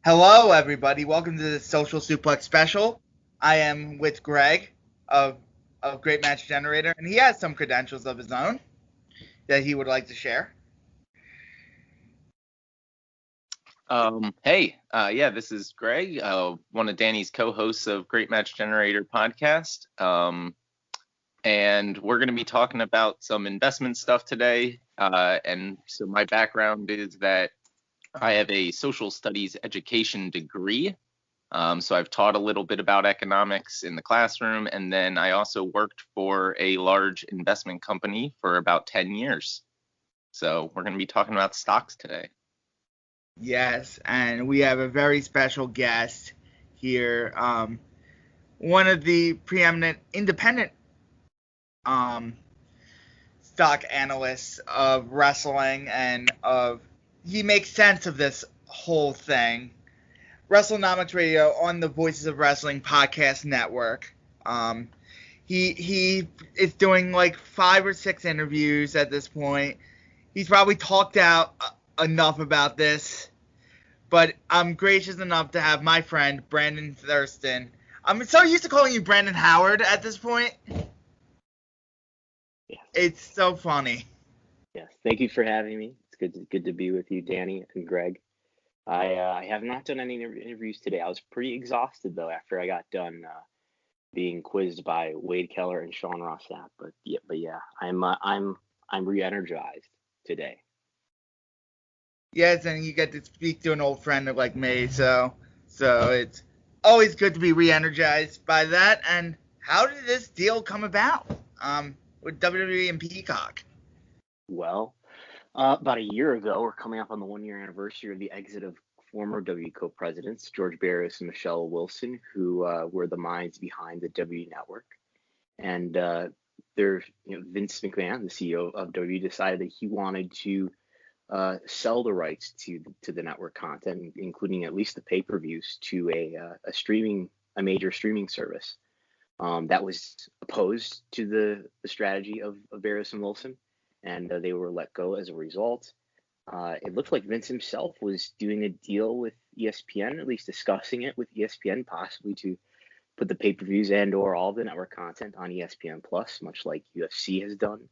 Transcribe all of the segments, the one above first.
Hello, everybody. Welcome to the Social Suplex special. I am with Greg of Great Match Generator, and he has some credentials of his own that he would like to share. This is Greg, one of Danny's co-hosts of Great Match Generator podcast. And we're going to be talking about some investment stuff today. And so my background is that I have a social studies education degree. So I've taught a little bit about economics in the classroom, and then I also worked for a large investment company for about 10 years. So we're going to be talking about stocks today. Yes, and we have a very special guest here, one of the preeminent independent stock analysts of wrestling, and he makes sense of this whole thing. Wrestlenomics Radio on the Voices of Wrestling podcast network. He is doing like 5 or 6 interviews at this point. He's probably talked out enough about this, but I'm gracious enough to have my friend Brandon Thurston. I'm so used to calling you Brandon Howard at this point. Yes. It's so funny. Yes, thank you for having me. It's good to be with you, Danny and Greg. I have not done any interviews today. I was pretty exhausted though after I got done being quizzed by Wade Keller and Sean Ross Sapp. But yeah, I'm re-energized today. Yes, and you get to speak to an old friend like me, so it's always good to be re-energized by that. And how did this deal come about with WWE and Peacock? Well, about a year ago, we're coming up on the 1-year anniversary of the exit of former WWE co-presidents George Barrios and Michelle Wilson, who were the minds behind the WWE Network. And Vince McMahon, the CEO of WWE, decided that he wanted to sell the rights to the network content, including at least the pay-per-views, to a major streaming service. That was opposed to the strategy of Barrios and Wilson, and they were let go as a result. It looked like Vince himself was doing a deal with ESPN, at least discussing it with ESPN, possibly to put the pay-per-views and or all the network content on ESPN Plus, much like UFC has done.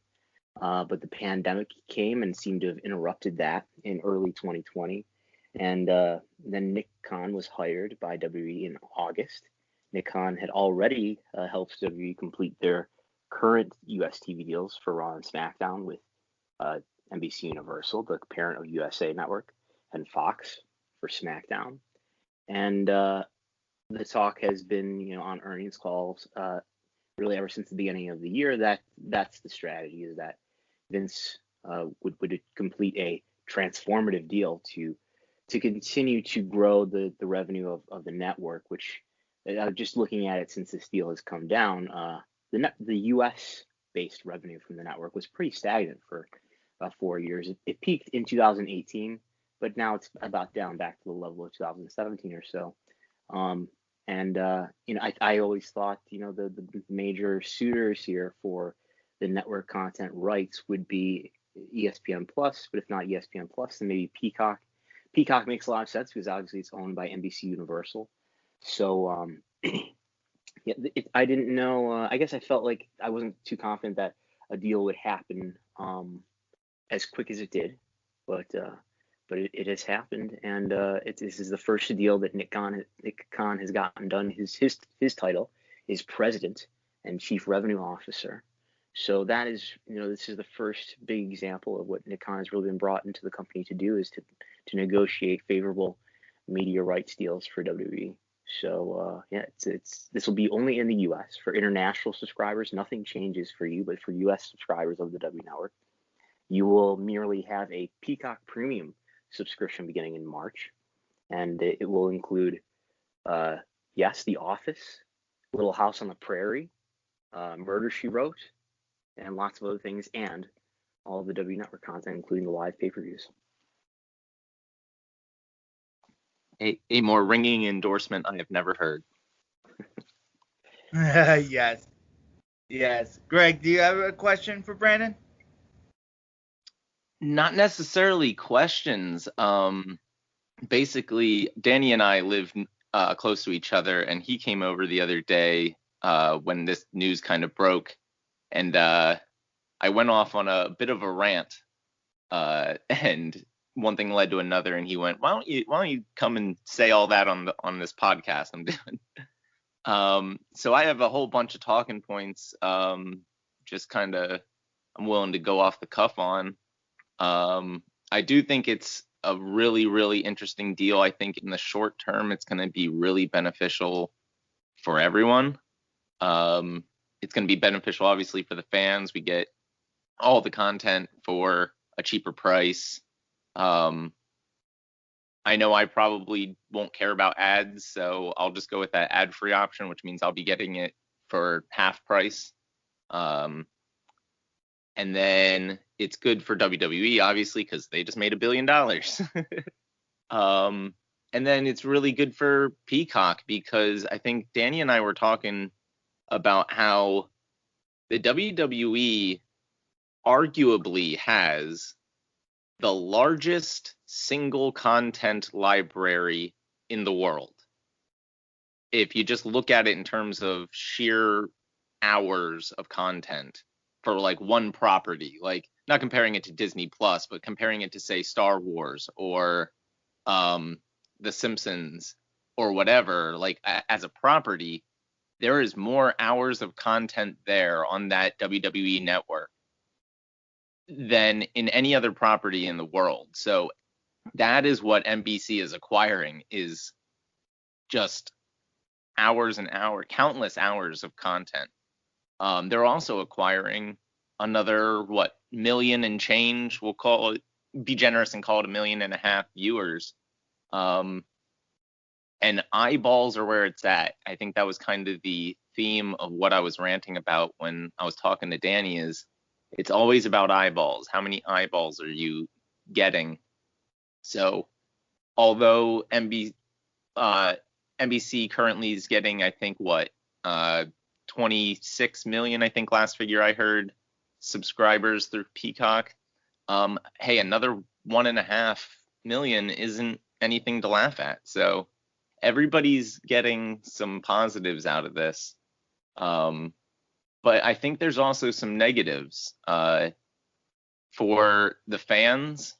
But the pandemic came and seemed to have interrupted that in early 2020. And then Nick Khan was hired by WWE in August. Nick Khan had already helped WWE complete their current US TV deals for Raw and SmackDown with NBC Universal, the parent of USA Network, and Fox for SmackDown. And the talk has been, on earnings calls really ever since the beginning of the year that's the strategy, is that Vince would complete a transformative deal to continue to grow the revenue of the network, which just looking at it since this deal has come down, the US based revenue from the network was pretty stagnant for about 4 years. It peaked in 2018, but now it's about down back to the level of 2017 or so. I always thought, the major suitors here for the network content rights would be ESPN Plus, but if not ESPN Plus, then maybe Peacock. Peacock makes a lot of sense because obviously it's owned by NBC Universal. So I didn't know. I guess I felt like I wasn't too confident that a deal would happen as quick as it did, but it has happened, and this is the first deal that Nick Khan has gotten done. His title is President and Chief Revenue Officer. So that is, this is the first big example of what Nick Khan has really been brought into the company to do, is to negotiate favorable media rights deals for WWE. So this will be only in the U.S. For international subscribers. Nothing changes for you, but for U.S. subscribers of the WWE Network, you will merely have a Peacock Premium subscription beginning in March, and it will include, The Office, Little House on the Prairie, Murder, She Wrote, and lots of other things, and all of the WWE Network content, including the live pay-per-views. A more ringing endorsement I have never heard. Yes. Greg, do you have a question for Brandon? Not necessarily questions. basically, Danny and I live close to each other, and he came over the other day when this news kind of broke, and I went off on a bit of a rant, and one thing led to another, and he went, "Why don't you come and say all that on this podcast I'm doing?" So I have a whole bunch of talking points, just kind of I'm willing to go off the cuff on. I do think it's a really, really interesting deal. I think in the short term, it's going to be really beneficial for everyone. It's going to be beneficial, obviously, for the fans. We get all the content for a cheaper price. I know I probably won't care about ads, so I'll just go with that ad-free option, which means I'll be getting it for half price. And then it's good for WWE, obviously, because they just made $1 billion. And then it's really good for Peacock, because I think Danny and I were talking about how the WWE arguably has the largest single content library in the world. If you just look at it in terms of sheer hours of content for like one property, like not comparing it to Disney Plus, but comparing it to, say, Star Wars or The Simpsons or whatever, like as a property, there is more hours of content there on that WWE network than in any other property in the world. So that is what NBC is acquiring, is just hours and hours, countless hours of content. They're also acquiring another, million and change, we'll call it, be generous and call it 1.5 million viewers. And eyeballs are where it's at. I think that was kind of the theme of what I was ranting about when I was talking to Danny, is it's always about eyeballs. How many eyeballs are you getting? So although NBC currently is getting, I think, 26 million, I think last figure I heard, subscribers through Peacock. Hey, another 1.5 million isn't anything to laugh at. So everybody's getting some positives out of this. But I think there's also some negatives. For the fans,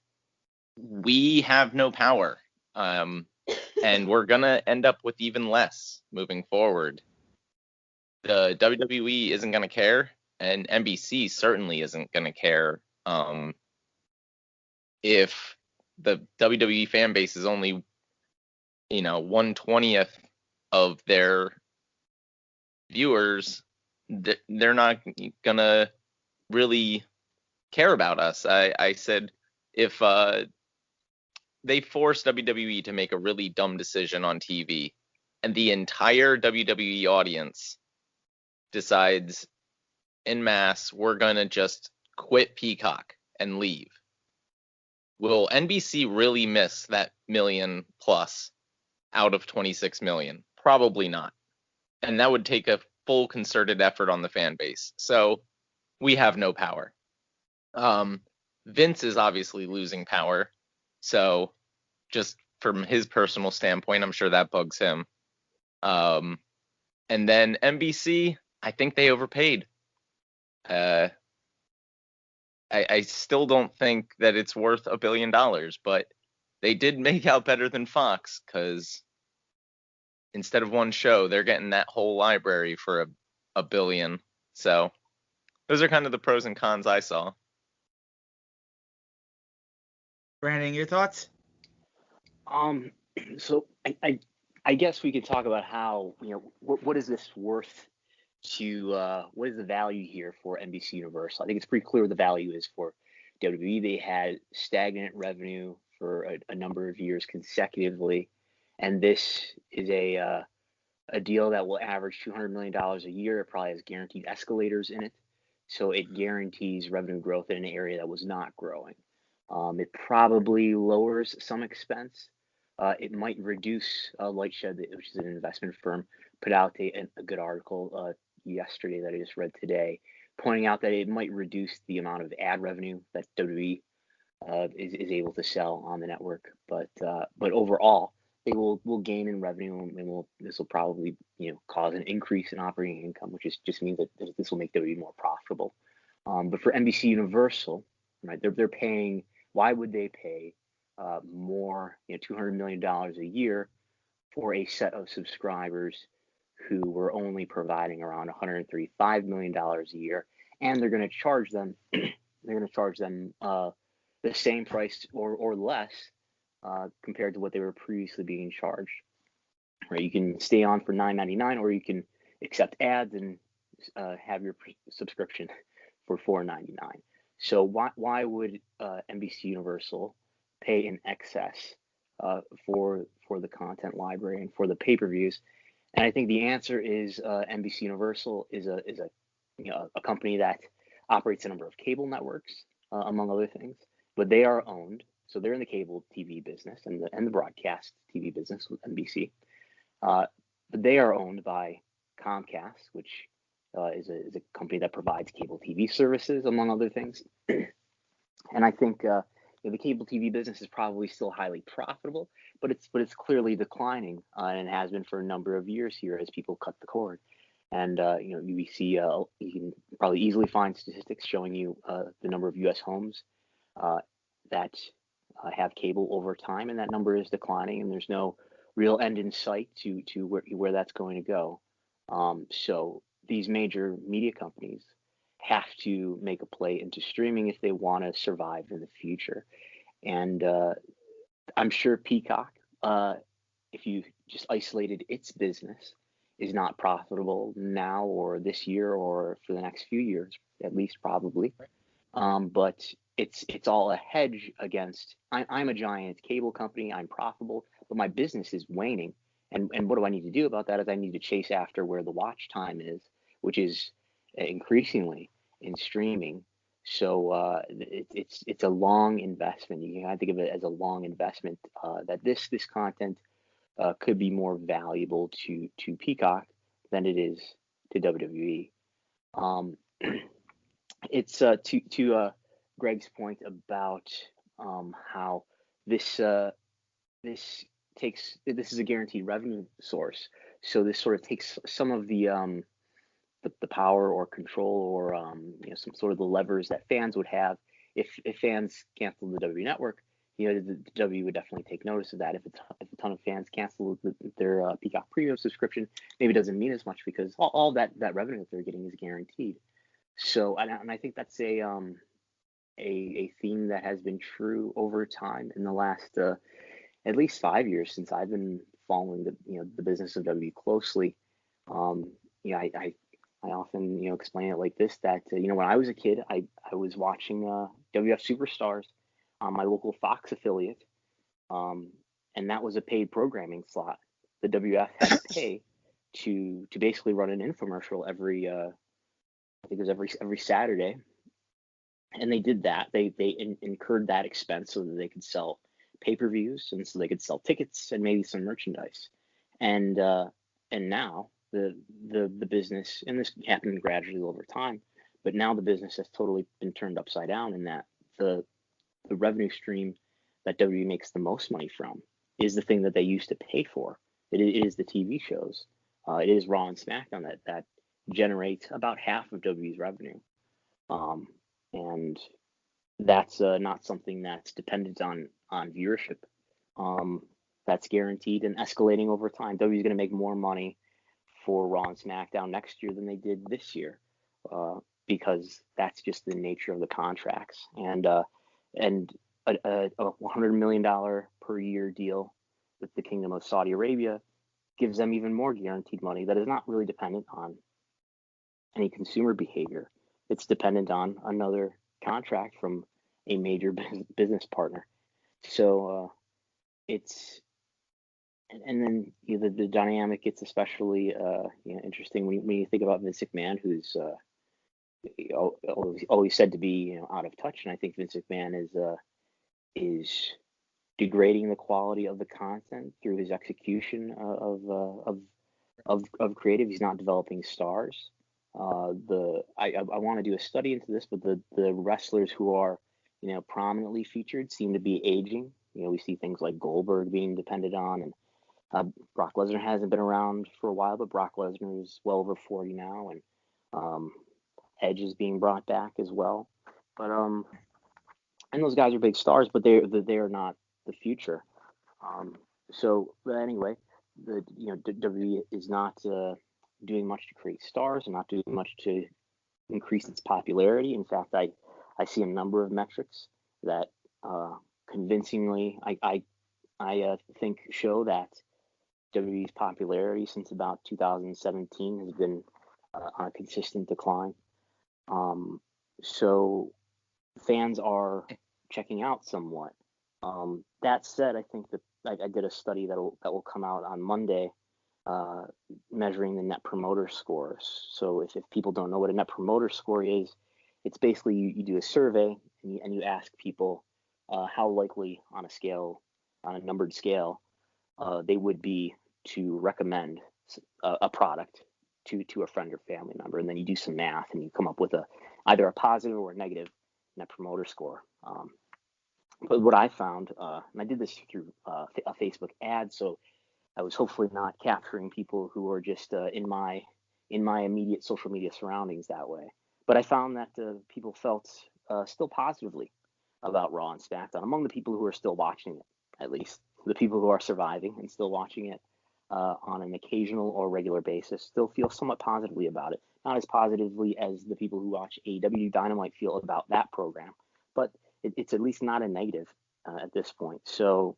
we have no power. And we're going to end up with even less moving forward. The WWE isn't going to care, and NBC certainly isn't going to care if the WWE fan base is only, 1/20th of their viewers. They're not going to really care about us. I said if they force WWE to make a really dumb decision on TV, and the entire WWE audience decides en masse, we're going to just quit Peacock and leave, will NBC really miss that million plus out of 26 million? Probably not. And that would take a full concerted effort on the fan base. So we have no power. Vince is obviously losing power. So just from his personal standpoint, I'm sure that bugs him. And then NBC, I think they overpaid. I still don't think that it's worth $1 billion, but they did make out better than Fox, because instead of one show, they're getting that whole library for $1 billion. So those are kind of the pros and cons I saw. Brandon, your thoughts? So I guess we could talk about how, what is this worth to, what is the value here for NBC Universal? I think it's pretty clear the value is for WWE. They had stagnant revenue for a number of years consecutively, and this is a deal that will average $200 million a year. It probably has guaranteed escalators in it, so it guarantees revenue growth in an area that was not growing. It probably lowers some expense. It might reduce, Lightshed, which is an investment firm, put out a good article yesterday that I just read today, pointing out that it might reduce the amount of ad revenue that WWE is able to sell on the network. But overall, they will gain in revenue, and this will probably cause an increase in operating income, which just means that this will make WWE more profitable. But for NBC Universal, right, they're paying. Why would they pay more, $200 million a year for a set of subscribers who were only providing around $135 million a year, and they're going to charge them the same price or less compared to what they were previously being charged. Right, you can stay on for $9.99, or you can accept ads and have your subscription for $4.99. So why would NBC Universal pay in excess for the content library and for the pay-per-views? And I think the answer is NBC Universal is a company that operates a number of cable networks, among other things, but they are owned. So they're in the cable TV business and the broadcast TV business with NBC. But they are owned by Comcast, which is a company that provides cable TV services, among other things. And I think the cable TV business is probably still highly profitable, but it's clearly declining, and has been for a number of years here as people cut the cord. And we see you can probably easily find statistics showing you the number of U.S. homes that have cable over time, and that number is declining, and there's no real end in sight to where that's going to go. So these major media companies have to make a play into streaming if they want to survive in the future. And I'm sure Peacock, if you just isolated its business, is not profitable now or this year or for the next few years, at least probably. But it's all a hedge against, I'm a giant cable company, I'm profitable, but my business is waning. And what do I need to do about that? Is I need to chase after where the watch time is, which is increasingly in streaming. So it's a long investment. You can think of it as a long investment that this content could be more valuable to Peacock than it is to WWE. It's to Greg's point about how this is a guaranteed revenue source. So this sort of takes some of the power or control or some sort of the levers that fans would have if fans cancel the WWE network. The WWE would definitely take notice of that. If a ton of fans cancel their Peacock Premium subscription, maybe it doesn't mean as much because all that revenue that they're getting is guaranteed. So and I think that's a theme that has been true over time in the last at least 5 years since I've been following the business of WWE closely. I often explain it like this, that when I was a kid, I was watching WF Superstars on my local Fox affiliate, and that was a paid programming slot. The WF had to pay to basically run an infomercial every I think it was every Saturday, and they did that. They incurred that expense so that they could sell pay-per-views, and so they could sell tickets and maybe some merchandise. And now the business, and this happened gradually over time, but now the business has totally been turned upside down in that the revenue stream that WWE makes the most money from is the thing that they used to pay for. It is the TV shows. It is Raw and SmackDown that generate about half of WWE's revenue. And that's not something that's dependent on viewership. That's guaranteed and escalating over time. WWE's going to make more money for Raw and SmackDown next year than they did this year, because that's just the nature of the contracts. And a $100 million per year deal with the Kingdom of Saudi Arabia gives them even more guaranteed money that is not really dependent on any consumer behavior. It's dependent on another contract from a major business partner. So it's, and then the dynamic gets especially interesting when you think about Vince McMahon, who's always said to be out of touch, and I think Vince McMahon is degrading the quality of the content through his execution of creative. He's not developing stars. I want to do a study into this, but the wrestlers who are prominently featured seem to be aging. We see things like Goldberg being depended on, and Brock Lesnar hasn't been around for a while, but Brock Lesnar is well over 40 now, and Edge is being brought back as well. But and those guys are big stars, but they're not the future. But anyway, WWE is not doing much to create stars and not doing much to increase its popularity. In fact, I see a number of metrics that convincingly I think show that WWE's popularity since about 2017 has been on a consistent decline. So fans are checking out somewhat. That said, I think that I did a study that will come out on Monday, measuring the Net Promoter Scores. So if people don't know what a Net Promoter Score is, it's basically you do a survey and you ask people how likely on a numbered scale, they would be to recommend a product to a friend or family member, and then you do some math and you come up with either a positive or a negative Net Promoter Score. But what I found, and I did this through a Facebook ad, so I was hopefully not capturing people who are just in my immediate social media surroundings that way. But I found that people felt still positively about Raw and SmackDown, among the people who are still watching it, at least. The people who are surviving and still watching it on an occasional or regular basis still feel somewhat positively about it. Not as positively as the people who watch AEW Dynamite feel about that program, but it's at least not a negative at this point. So,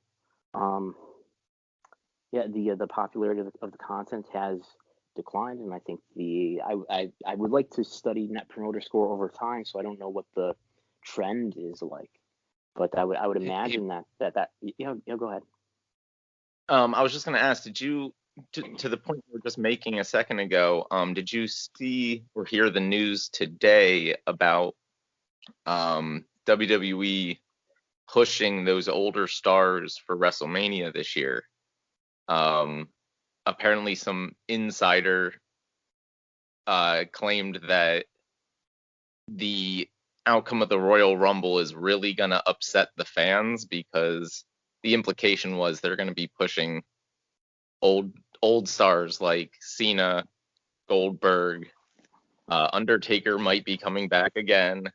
the popularity of the content has declined, and I think I would like to study Net Promoter Score over time, so I don't know what the trend is like, but I would imagine that go ahead. I was just going to ask, did you, to the point you were just making a second ago, did you see or hear the news today about WWE pushing those older stars for WrestleMania this year? Apparently some insider claimed that the outcome of the Royal Rumble is really going to upset the fans, because the implication was they're going to be pushing old stars like Cena, Goldberg, Undertaker might be coming back again.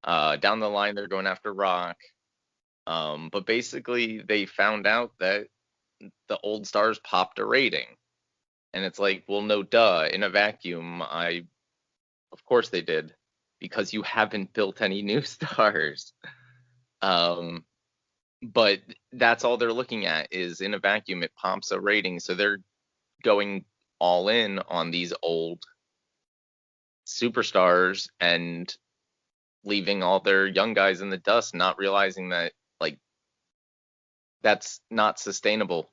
Down the line, they're going after Rock. But basically, they found out that the old stars popped a rating. And it's like, well, no, duh. In a vacuum, of course they did, because you haven't built any new stars. But that's all they're looking at is, in a vacuum, it pops a rating. So they're going all in on these old superstars and leaving all their young guys in the dust, not realizing that, like, that's not sustainable.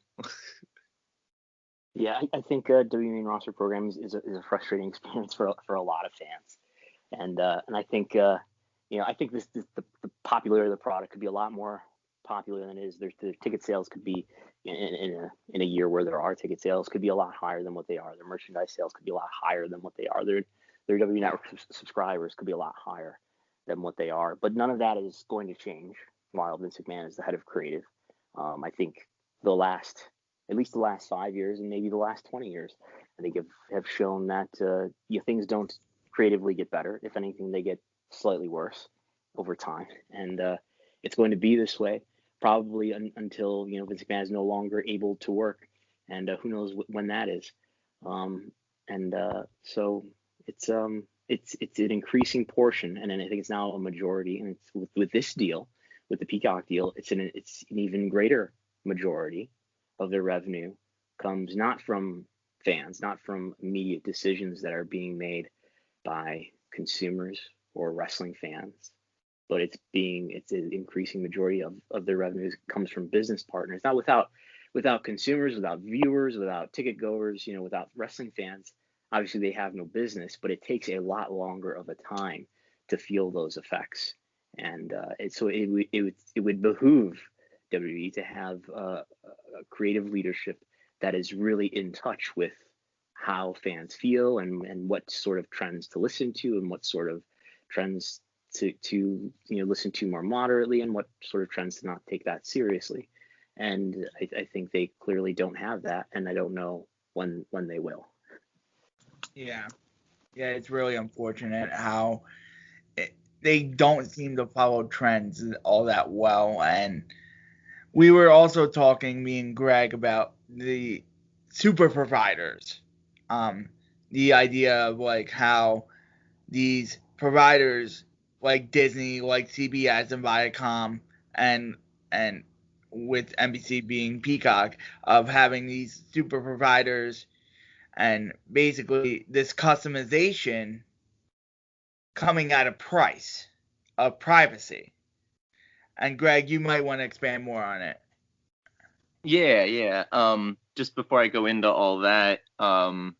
Yeah, I think WWE main roster programs is a frustrating experience for a lot of fans, and I think I think the popularity of the product could be a lot more popular than it is. The ticket sales could be in a year where there are ticket sales could be a lot higher than what they are. Their merchandise sales could be a lot higher than what they are. Their WWE Network subscribers could be a lot higher than what they are. But none of that is going to change while Vince McMahon is the head of creative. I think at least the last 5 years and maybe the last 20 years, I think have shown that things don't creatively get better. If anything, they get slightly worse over time. And it's going to be this way probably until Vince McMahon is no longer able to work, and who knows when that is. So it's an increasing portion, and I think it's now a majority. And it's with this deal, with the Peacock deal, it's an even greater majority of their revenue comes not from fans, not from immediate decisions that are being made by consumers or wrestling fans, but it's an increasing majority of their revenues comes from business partners. Not without consumers, without viewers, without ticket goers, without wrestling fans. Obviously, they have no business, but it takes a lot longer of a time to feel those effects. And it would behoove WWE to have a creative leadership that is really in touch with how fans feel and what sort of trends to listen to and what sort of trends to listen to more moderately, and what sort of trends to not take that seriously. And I think they clearly don't have that, and I don't know when they will. Yeah, it's really unfortunate how they don't seem to follow trends all that well. And we were also talking, me and Greg, about the super providers. The idea of like how these providers like Disney, like CBS and Viacom, and with NBC being Peacock, of having these super providers and basically this customization coming at a price of privacy. And Greg, you might want to expand more on it. Yeah. Just before I go into all that, I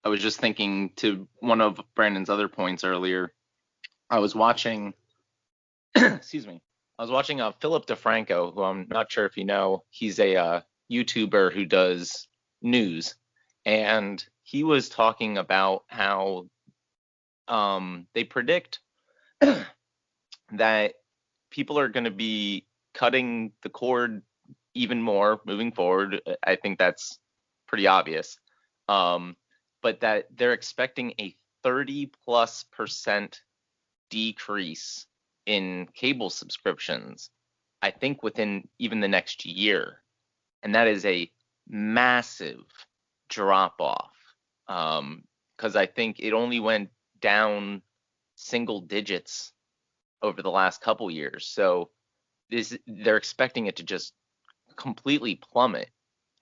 was just thinking to one of Brandon's other points earlier. I was watching, excuse me, I was watching Philip DeFranco, who I'm not sure if you know. He's a YouTuber who does news, and he was talking about how they predict that people are going to be cutting the cord even more moving forward. I think that's pretty obvious. But that they're expecting a 30+% decrease in cable subscriptions, I think within even the next year. And that is a massive drop off. Because I think it only went down single digits over the last couple years. So they're expecting it to just completely plummet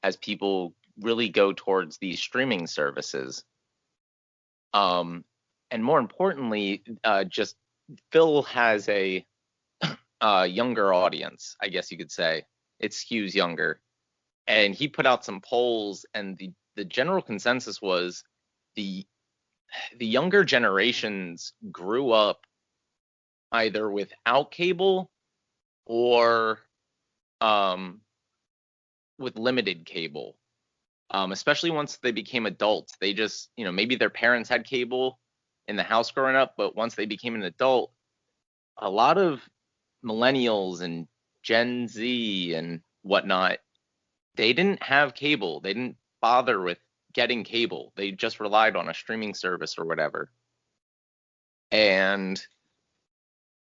as people really go towards these streaming services. And more importantly, just Phil has a younger audience, I guess you could say. It skews younger. And he put out some polls, and the general consensus was the younger generations grew up either without cable or with limited cable. Especially once they became adults. They just, maybe their parents had cable in the house growing up, but once they became an adult, a lot of millennials and Gen Z and whatnot, they didn't have cable. They didn't bother with getting cable. They just relied on a streaming service or whatever. And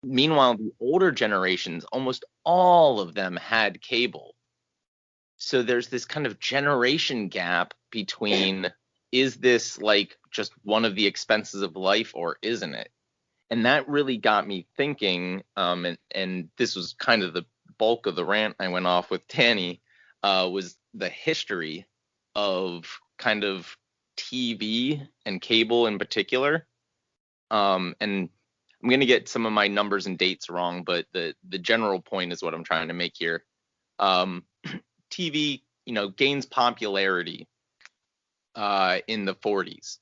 meanwhile, the older generations, almost all of them had cable. So there's this kind of generation gap between, is this like just one of the expenses of life or isn't it? And that really got me thinking, and this was kind of the bulk of the rant I went off with Danny, was the history of kind of TV and cable in particular. And I'm going to get some of my numbers and dates wrong, but the general point is what I'm trying to make here. TV, gains popularity in the 40s.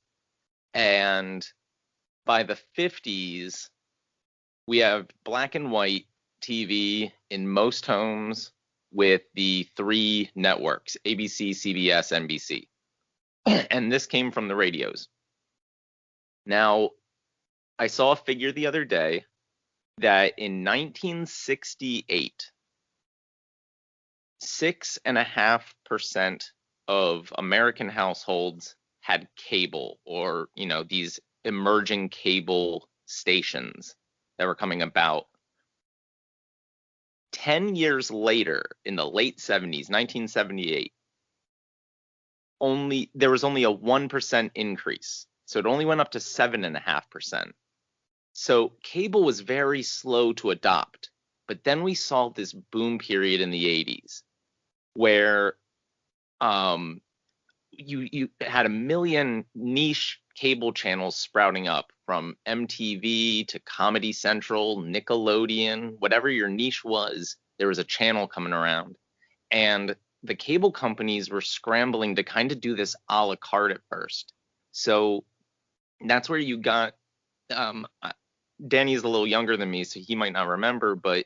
And by the 50s, we have black and white TV in most homes with the 3 networks, ABC, CBS, NBC. And this came from the radios. Now, I saw a figure the other day that in 1968, 6.5% of American households had cable, or, these emerging cable stations that were coming about. 10 years later, in the late 70s, 1978, there was only a 1% increase. So it only went up to 7.5%. So cable was very slow to adopt. But then we saw this boom period in the 80s where you had a million niche cable channels sprouting up, from MTV to Comedy Central, Nickelodeon, whatever your niche was, there was a channel coming around. And the cable companies were scrambling to kind of do this a la carte at first. So that's where you got, Danny's a little younger than me, so he might not remember, but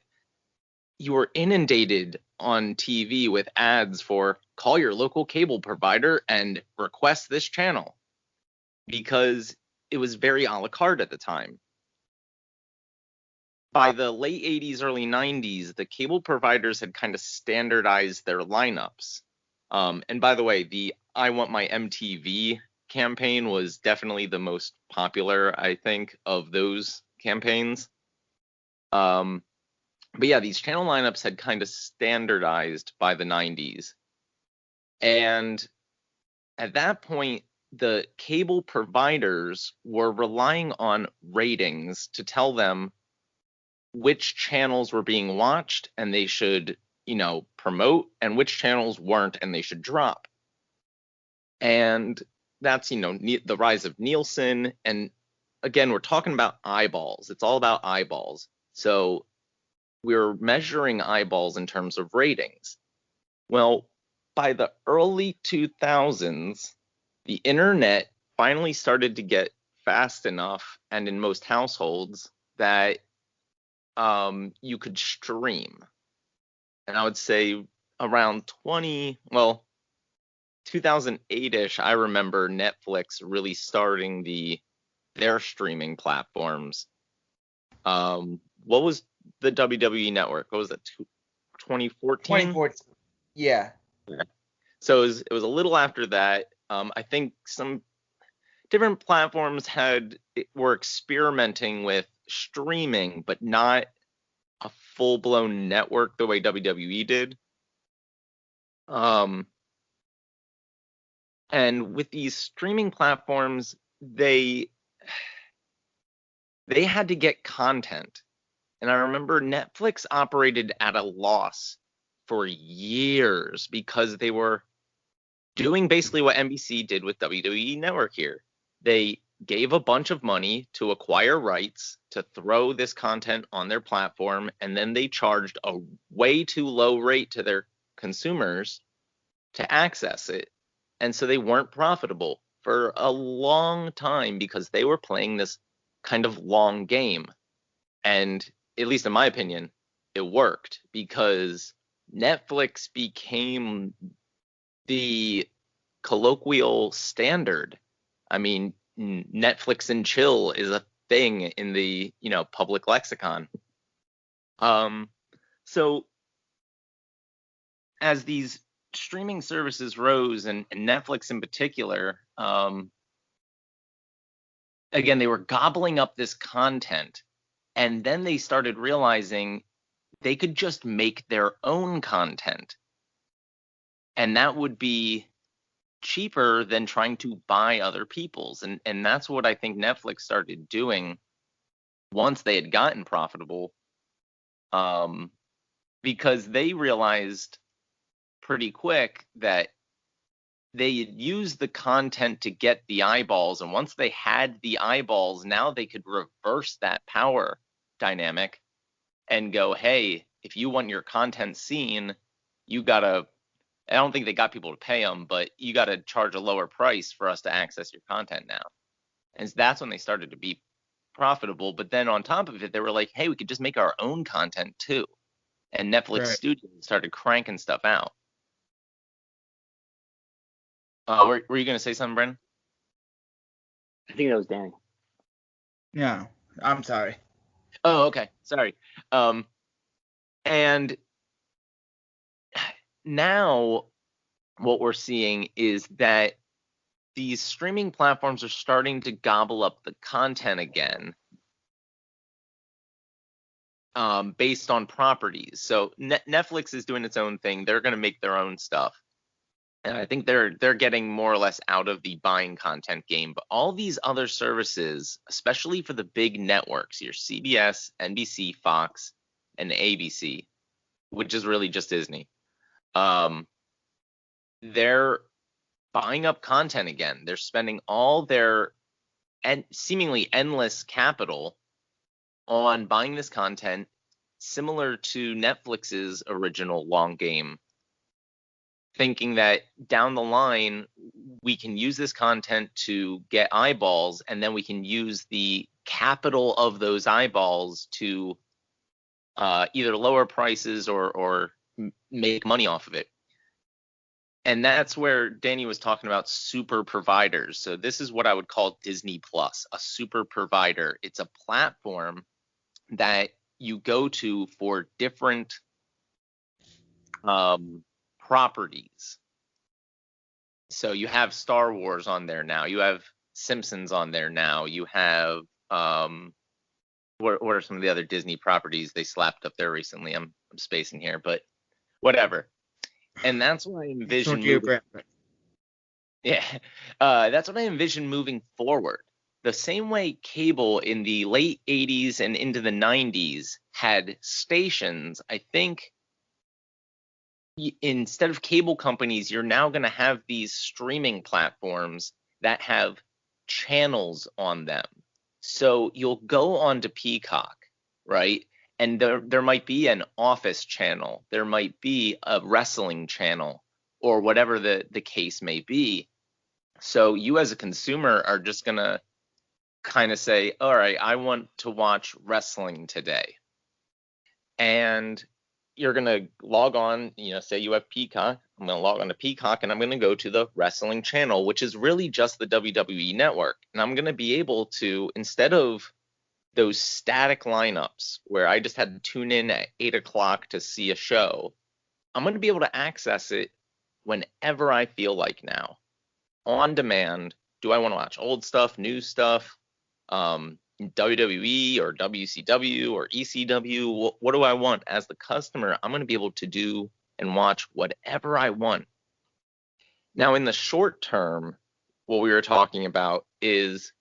you were inundated on TV with ads for call your local cable provider and request this channel, because it was very a la carte at the time. by the late 80s, early 90s, the cable providers had kind of standardized their lineups. And by the way, the I Want My MTV campaign was definitely the most popular, I think, of those campaigns. But yeah, these channel lineups had kind of standardized by the 90s. And at that point, the cable providers were relying on ratings to tell them which channels were being watched and they should, promote, and which channels weren't and they should drop. And that's, the rise of Nielsen. And again, we're talking about eyeballs. It's all about eyeballs. So we're measuring eyeballs in terms of ratings. Well, by the early 2000s, the internet finally started to get fast enough, and in most households, that you could stream. And I would say around 2008-ish, I remember Netflix really starting their streaming platforms. What was the WWE Network? What was that, 2014? 2014. Yeah. So it was a little after that. I think some different platforms were experimenting with streaming, but not a full-blown network the way WWE did. And with these streaming platforms, they had to get content. And I remember Netflix operated at a loss for years because they were doing basically what NBC did with WWE Network here. They gave a bunch of money to acquire rights to throw this content on their platform, and then they charged a way too low rate to their consumers to access it. And so they weren't profitable for a long time because they were playing this kind of long game. And at least in my opinion, it worked because Netflix became the colloquial standard. I mean, Netflix and chill is a thing in the, public lexicon. So as these streaming services rose, and Netflix in particular, again, they were gobbling up this content, and then they started realizing they could just make their own content, and that would be cheaper than trying to buy other people's. And that's what I think Netflix started doing once they had gotten profitable, because they realized pretty quick that they had used the content to get the eyeballs, and once they had the eyeballs, now they could reverse that power dynamic and go, hey, if you want your content seen, you gotta, I don't think they got people to pay them, but you gotta charge a lower price for us to access your content now. And that's when they started to be profitable. But then on top of it, they were like, hey, we could just make our own content too. And Netflix Studios started cranking stuff out. Were you going to say something, Brendan? I think that was Danny. No, I'm sorry. Oh, okay. Sorry. And now what we're seeing is that these streaming platforms are starting to gobble up the content again, based on properties. So Netflix is doing its own thing. They're going to make their own stuff. And I think they're getting more or less out of the buying content game. But all these other services, especially for the big networks, your CBS, NBC, Fox, and ABC, which is really just Disney, they're buying up content again. They're spending all their seemingly endless capital on buying this content, similar to Netflix's original long game, thinking that down the line we can use this content to get eyeballs, and then we can use the capital of those eyeballs to either lower prices or make money off of it. And that's where Danny was talking about super providers. So this is what I would call Disney Plus, a super provider. It's a platform that you go to for different properties. So you have Star Wars on there now. You have Simpsons on there now. You have what are some of the other Disney properties they slapped up there recently? I'm spacing here, but whatever. And that's what I envision moving. Yeah, that's what I envision moving forward. The same way cable in the late 80s and into the 90s had stations, I think instead of cable companies, you're now going to have these streaming platforms that have channels on them. So you'll go onto Peacock, right? And there might be an office channel, there might be a wrestling channel, or whatever the case may be. So you as a consumer are just going to kind of say, all right, I want to watch wrestling today. And you're going to log on, say you have Peacock. I'm going to log on to Peacock and I'm going to go to the wrestling channel, which is really just the WWE network. And I'm going to be able to, instead of those static lineups where I just had to tune in at 8 o'clock to see a show, I'm going to be able to access it whenever I feel like now, on demand. Do I want to watch old stuff, new stuff, WWE or WCW or ECW? What do I want as the customer? I'm going to be able to do and watch whatever I want. Now, in the short term, what we were talking about is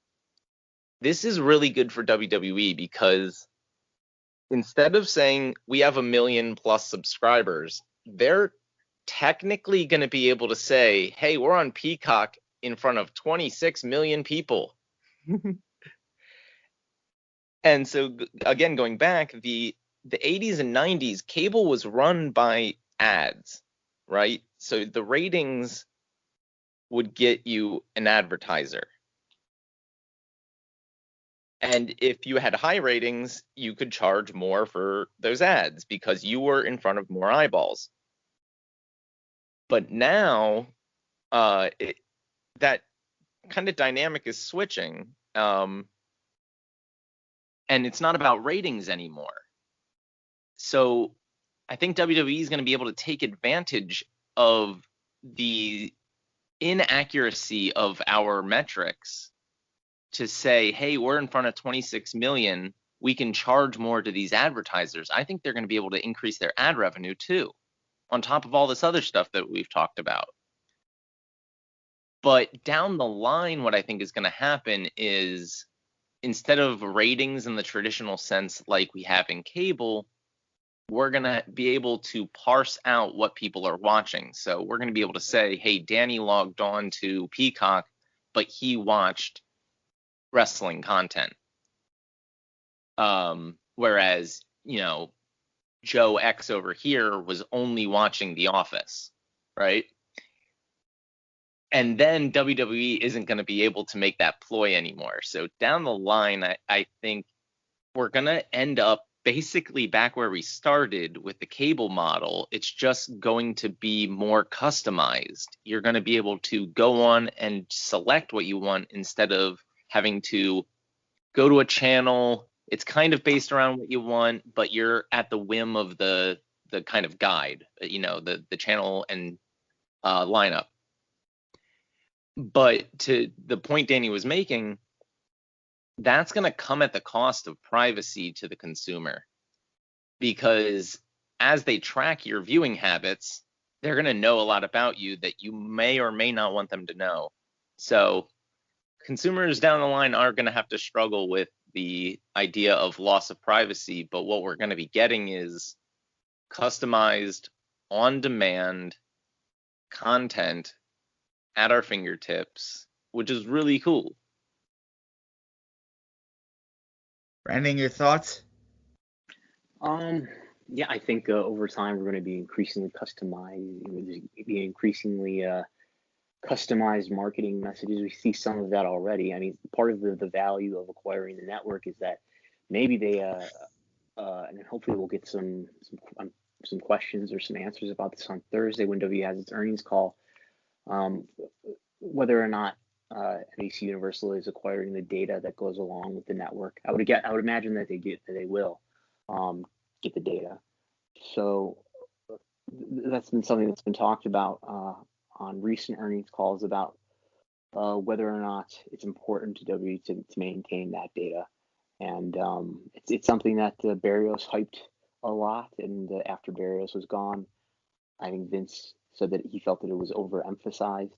this is really good for WWE because instead of saying we have 1 million plus subscribers, they're technically going to be able to say, hey, we're on Peacock in front of 26 million people. And so, again, going back, the 80s and 90s, cable was run by ads, right? So the ratings would get you an advertiser. And if you had high ratings, you could charge more for those ads because you were in front of more eyeballs. But now, that kind of dynamic is switching. And it's not about ratings anymore. So I think WWE is going to be able to take advantage of the inaccuracy of our metrics to say, hey, we're in front of 26 million. We can charge more to these advertisers. I think they're going to be able to increase their ad revenue too, on top of all this other stuff that we've talked about. But down the line, what I think is going to happen is, instead of ratings in the traditional sense like we have in cable, we're going to be able to parse out what people are watching. So we're going to be able to say, hey, Danny logged on to Peacock, but he watched wrestling content. Whereas, Joe X over here was only watching The Office, right? And then WWE isn't going to be able to make that ploy anymore. So down the line, I think we're going to end up basically back where we started with the cable model. It's just going to be more customized. You're going to be able to go on and select what you want instead of having to go to a channel. It's kind of based around what you want, but you're at the whim of the kind of guide, the channel and lineup. But to the point Danny was making, that's going to come at the cost of privacy to the consumer, because as they track your viewing habits, they're going to know a lot about you that you may or may not want them to know. So consumers down the line are going to have to struggle with the idea of loss of privacy, but what we're going to be getting is customized, on-demand content at our fingertips, which is really cool. Brandon, your thoughts? Yeah, I think over time we're going to be increasingly customized marketing messages. We see some of that already. I mean, part of the value of acquiring the network is that maybe they and hopefully we'll get some questions or some answers about this on Thursday when W has its earnings call. Whether or not NBC Universal is acquiring the data that goes along with the network. I would imagine that they will. get the data. So that's been something that's been talked about on recent earnings calls about whether or not it's important to WWE to maintain that data. And it's something that Barrios hyped a lot. And after Barrios was gone, I think Vince said that he felt that it was overemphasized.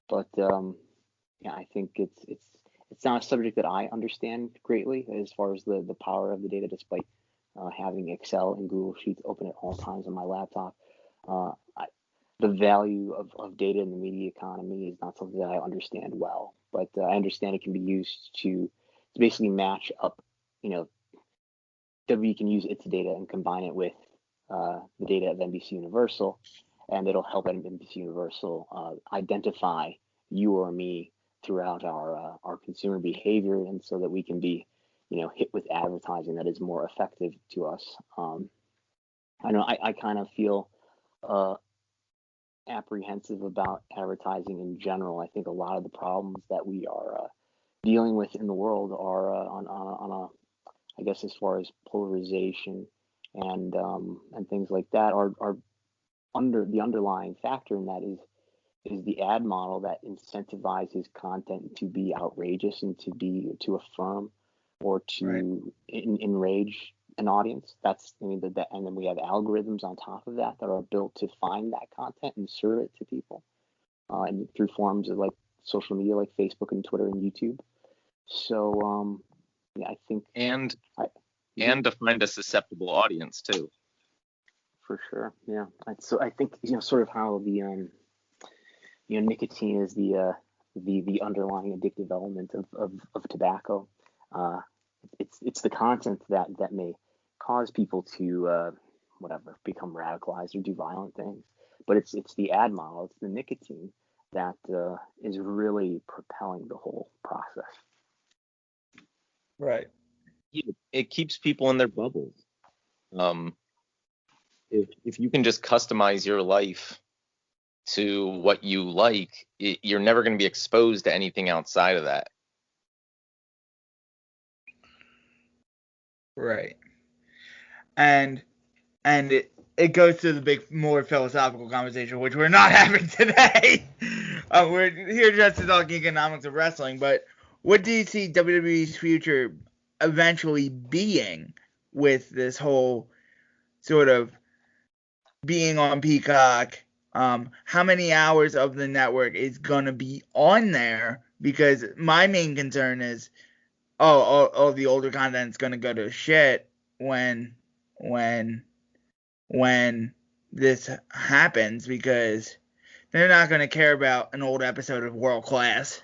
But yeah, I think it's not a subject that I understand greatly as far as the power of the data, despite having Excel and Google Sheets open at all times on my laptop. The value of data in the media economy is not something that I understand well, but I understand it can be used to basically match up. WWE can use its data and combine it with the data of NBC Universal, and it'll help NBC Universal identify you or me throughout our consumer behavior, and so that we can be hit with advertising that is more effective to us. I know I kind of feel apprehensive about advertising in general. I think a lot of the problems that we are dealing with in the world are on a, I guess, as far as polarization and things like that are under the underlying factor in that is the ad model that incentivizes content to be outrageous and to affirm or to enrage an audience. And then we have algorithms on top of that are built to find that content and serve it to people, and through forms of like social media like Facebook and Twitter and YouTube. So yeah, I think and to find a susceptible audience too. For sure, yeah. So I think sort of how the nicotine is the underlying addictive element of tobacco. It's the content that may cause people to become radicalized or do violent things, but it's the ad model, it's the nicotine that is really propelling the whole process. Right. It keeps people in their bubbles. If you can just customize your life to what you like, you're never going to be exposed to anything outside of that. Right. And it goes to the big, more philosophical conversation, which we're not having today. We're here just to talk economics of wrestling, but what do you see WWE's future eventually being with this whole sort of being on Peacock? How many hours of the network is going to be on there? Because my main concern is, all the older content is going to go to shit when this happens, because they're not going to care about an old episode of World Class.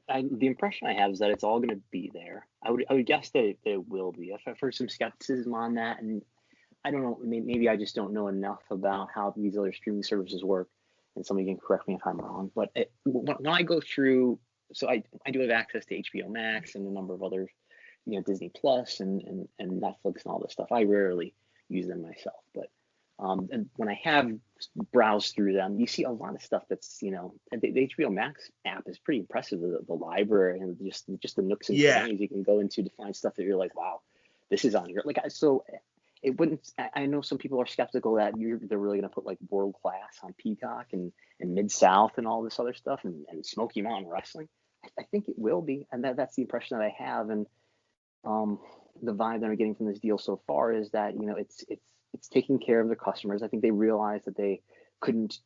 The impression I have is that it's all going to be there. I would guess that it will be. I've heard some skepticism on that, and I don't know. Maybe I just don't know enough about how these other streaming services work, and somebody can correct me if I'm wrong. But when I go through, so I do have access to HBO Max and a number of other, Disney Plus and Netflix and all this stuff. I rarely use them myself, but and when I have browsed through them, you see a lot of stuff that's, the HBO Max app is pretty impressive. The library and just the nooks and crannies you can go into to find stuff that you're like, wow, this is on here. So it wouldn't. I know some people are skeptical that they're really going to put like World Class on Peacock and Mid-South and all this other stuff and Smoky Mountain Wrestling. I think it will be, and that's the impression that I have. And the vibe that I'm getting from this deal so far is that it's taking care of the customers. I think they realized that they couldn't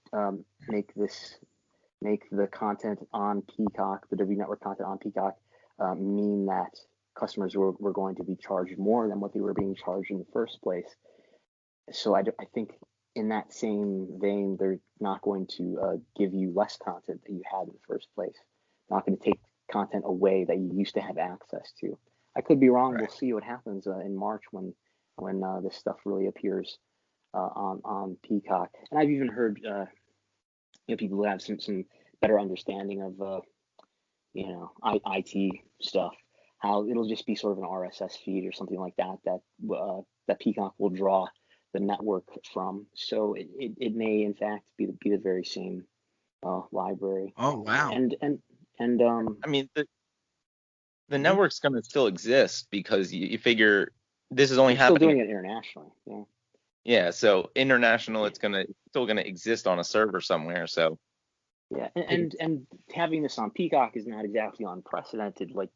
make the content on Peacock, the WWE Network content on Peacock, mean that customers were going to be charged more than what they were being charged in the first place. So I think in that same vein, they're not going to give you less content that you had in the first place. Not going to take content away that you used to have access to. I could be wrong. Right. We'll see what happens in March when this stuff really appears on Peacock. And I've even heard people who have some better understanding of IT stuff, how it'll just be sort of an RSS feed or something like that Peacock will draw the network from. So it may in fact be the very same library. Oh wow. And I mean the network's going to still exist because you figure this is only They're still happening. doing it internationally. Yeah. Yeah, so international, it's still gonna exist on a server somewhere. So Yeah, and having this on Peacock is not exactly unprecedented. Like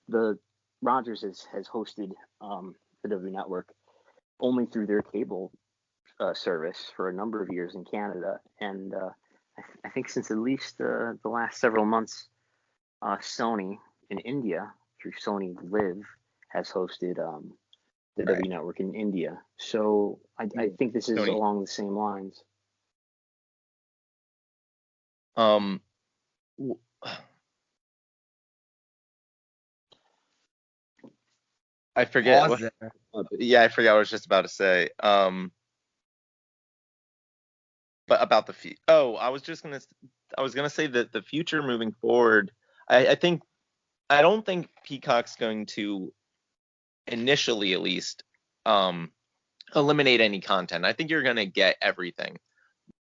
the Rogers has hosted the W Network only through their cable service for a number of years in Canada, and I think since at least the last several months, Sony in India through Sony Live has hosted the right. W Network in India. So I think this is Sony. along the same lines. I forget Pause what. there. Yeah, I forgot what I was just about to say. But about the I was gonna say that the future moving forward. I don't think Peacock's going to initially, at least, eliminate any content. I think you're gonna get everything.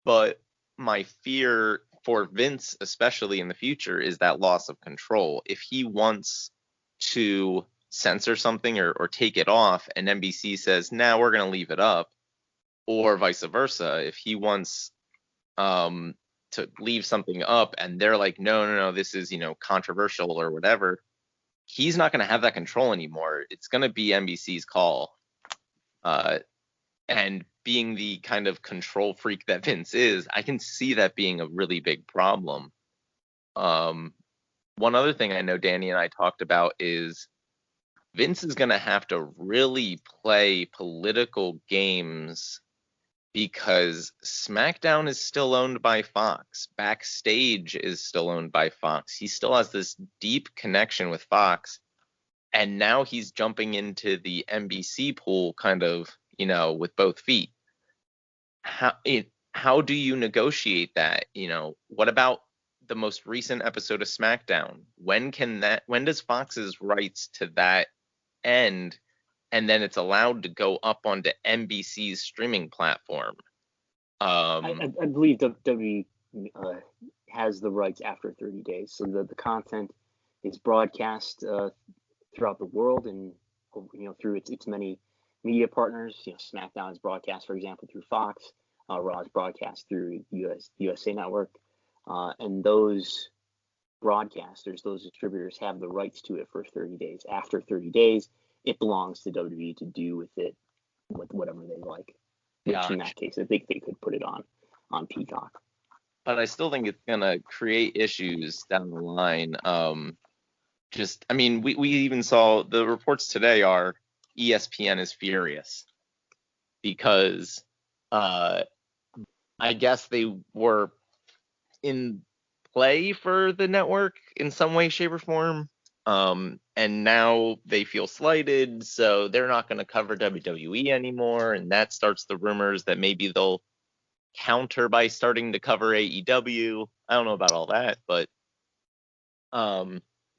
But my fear for Vince, especially in the future, is that loss of control. If he wants to censor something or take it off, and NBC says, "Nah, we're gonna leave it up," or vice versa, if he wants to leave something up and they're like, no, this is, controversial or whatever, he's not going to have that control anymore. It's going to be NBC's call. And being the kind of control freak that Vince is, I can see that being a really big problem. One other thing I know Danny and I talked about is Vince is going to have to really play political games because SmackDown is still owned by Fox. Backstage is still owned by Fox. He still has this deep connection with Fox. And now he's jumping into the NBC pool kind of, with both feet. How do you negotiate that? What about the most recent episode of SmackDown? When does Fox's rights to that end? And then it's allowed to go up onto NBC's streaming platform. I believe WWE has the rights after 30 days, so the content is broadcast throughout the world and through its many media partners. SmackDown is broadcast, for example, through Fox. Raw is broadcast through USA Network, and those broadcasters, those distributors, have the rights to it for 30 days. After 30 days, it belongs to WWE to do with it whatever they like. Which in that case, I think they could put it on Peacock. But I still think it's gonna create issues down the line. We even saw the reports today are ESPN is furious because I guess they were in play for the network in some way, shape, or form. And now they feel slighted, so they're not going to cover WWE anymore, and that starts the rumors that maybe they'll counter by starting to cover AEW. I don't know about all that, but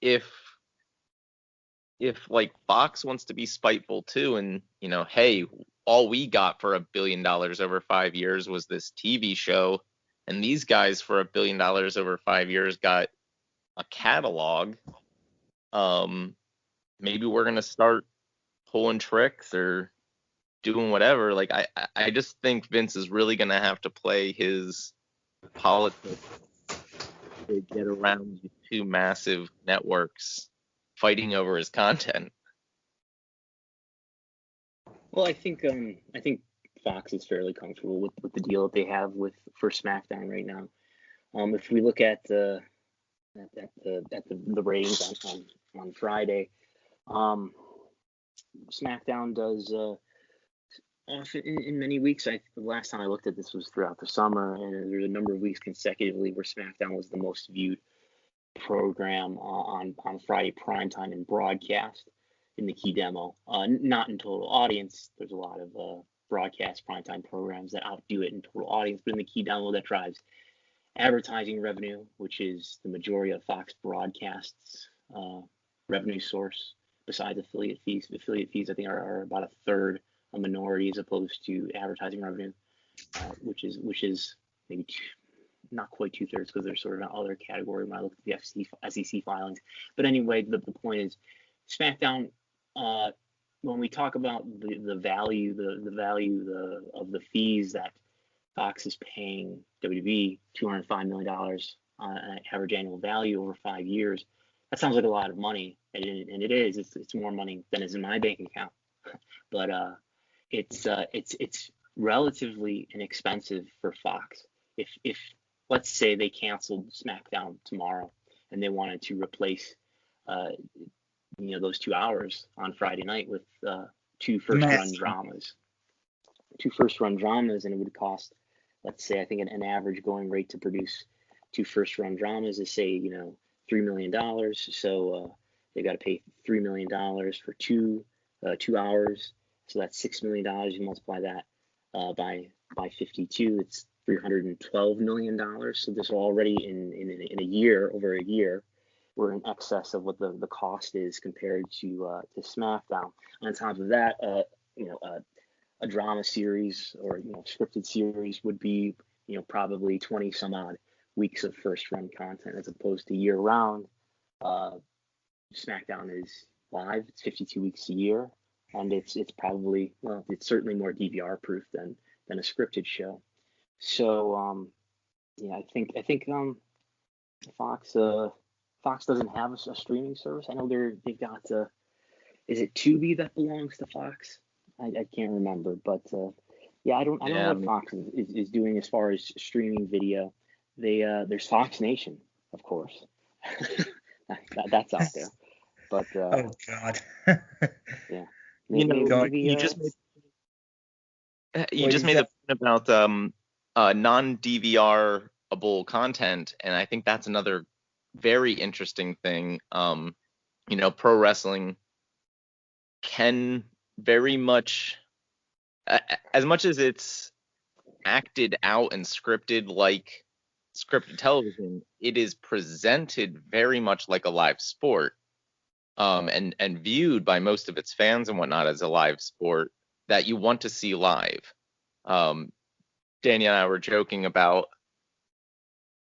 if like Fox wants to be spiteful too, and hey, all we got for $1 billion over 5 years was this TV show, and these guys for $1 billion over 5 years got a catalog. Maybe we're gonna start pulling tricks or doing whatever. Like I just think Vince is really gonna have to play his politics to get around these two massive networks fighting over his content. Well, I think Fox is fairly comfortable with the deal that they have for SmackDown right now. If we look at the ratings on Friday, SmackDown does in many weeks. The last time I looked at this was throughout the summer, and there's a number of weeks consecutively where SmackDown was the most viewed program on Friday primetime and broadcast in the key demo. Not in total audience. There's a lot of broadcast primetime programs that outdo it in total audience, but in the key demo that drives advertising revenue, which is the majority of Fox broadcasts revenue source besides affiliate fees. Affiliate fees, I think, are about a third, a minority, as opposed to advertising revenue, which is maybe not quite 2/3, because there's sort of an other category when I look at the SEC filings. But anyway, the point is, SmackDown when we talk about the value of the fees that Fox is paying WWE, $205 million on average annual value over 5 years, that sounds like a lot of money, and it is. It's more money than is in my bank account, but it's relatively inexpensive for Fox. If let's say they canceled SmackDown tomorrow and they wanted to replace those 2 hours on Friday night with two first run dramas, and it would cost, let's say, I think an average going rate to produce 2 first run dramas is, say, $3 million. So they got to pay $3 million for 2 hours. So that's $6 million. You multiply that by 52, it's $312 million. So this already in a year, over a year, we're in excess of what the cost is compared to SmackDown. On top of that, a drama series or scripted series would be probably 20 some odd weeks of first run content as opposed to year round. SmackDown is live; it's 52 weeks a year, and it's probably, well, it's certainly more DVR proof than a scripted show. So I think Fox doesn't have a streaming service. I know they've got is it Tubi that belongs to Fox? I can't remember, but I don't know what Fox is doing as far as streaming video. There's Fox Nation, of course. That's out there. But oh God. Yeah. You just made the point about non-DVR-able content, and I think that's another very interesting thing. Pro wrestling can very much, as much as it's acted out and scripted like scripted television, it is presented very much like a live sport, and viewed by most of its fans and whatnot as a live sport that you want to see live. Danny and I were joking about,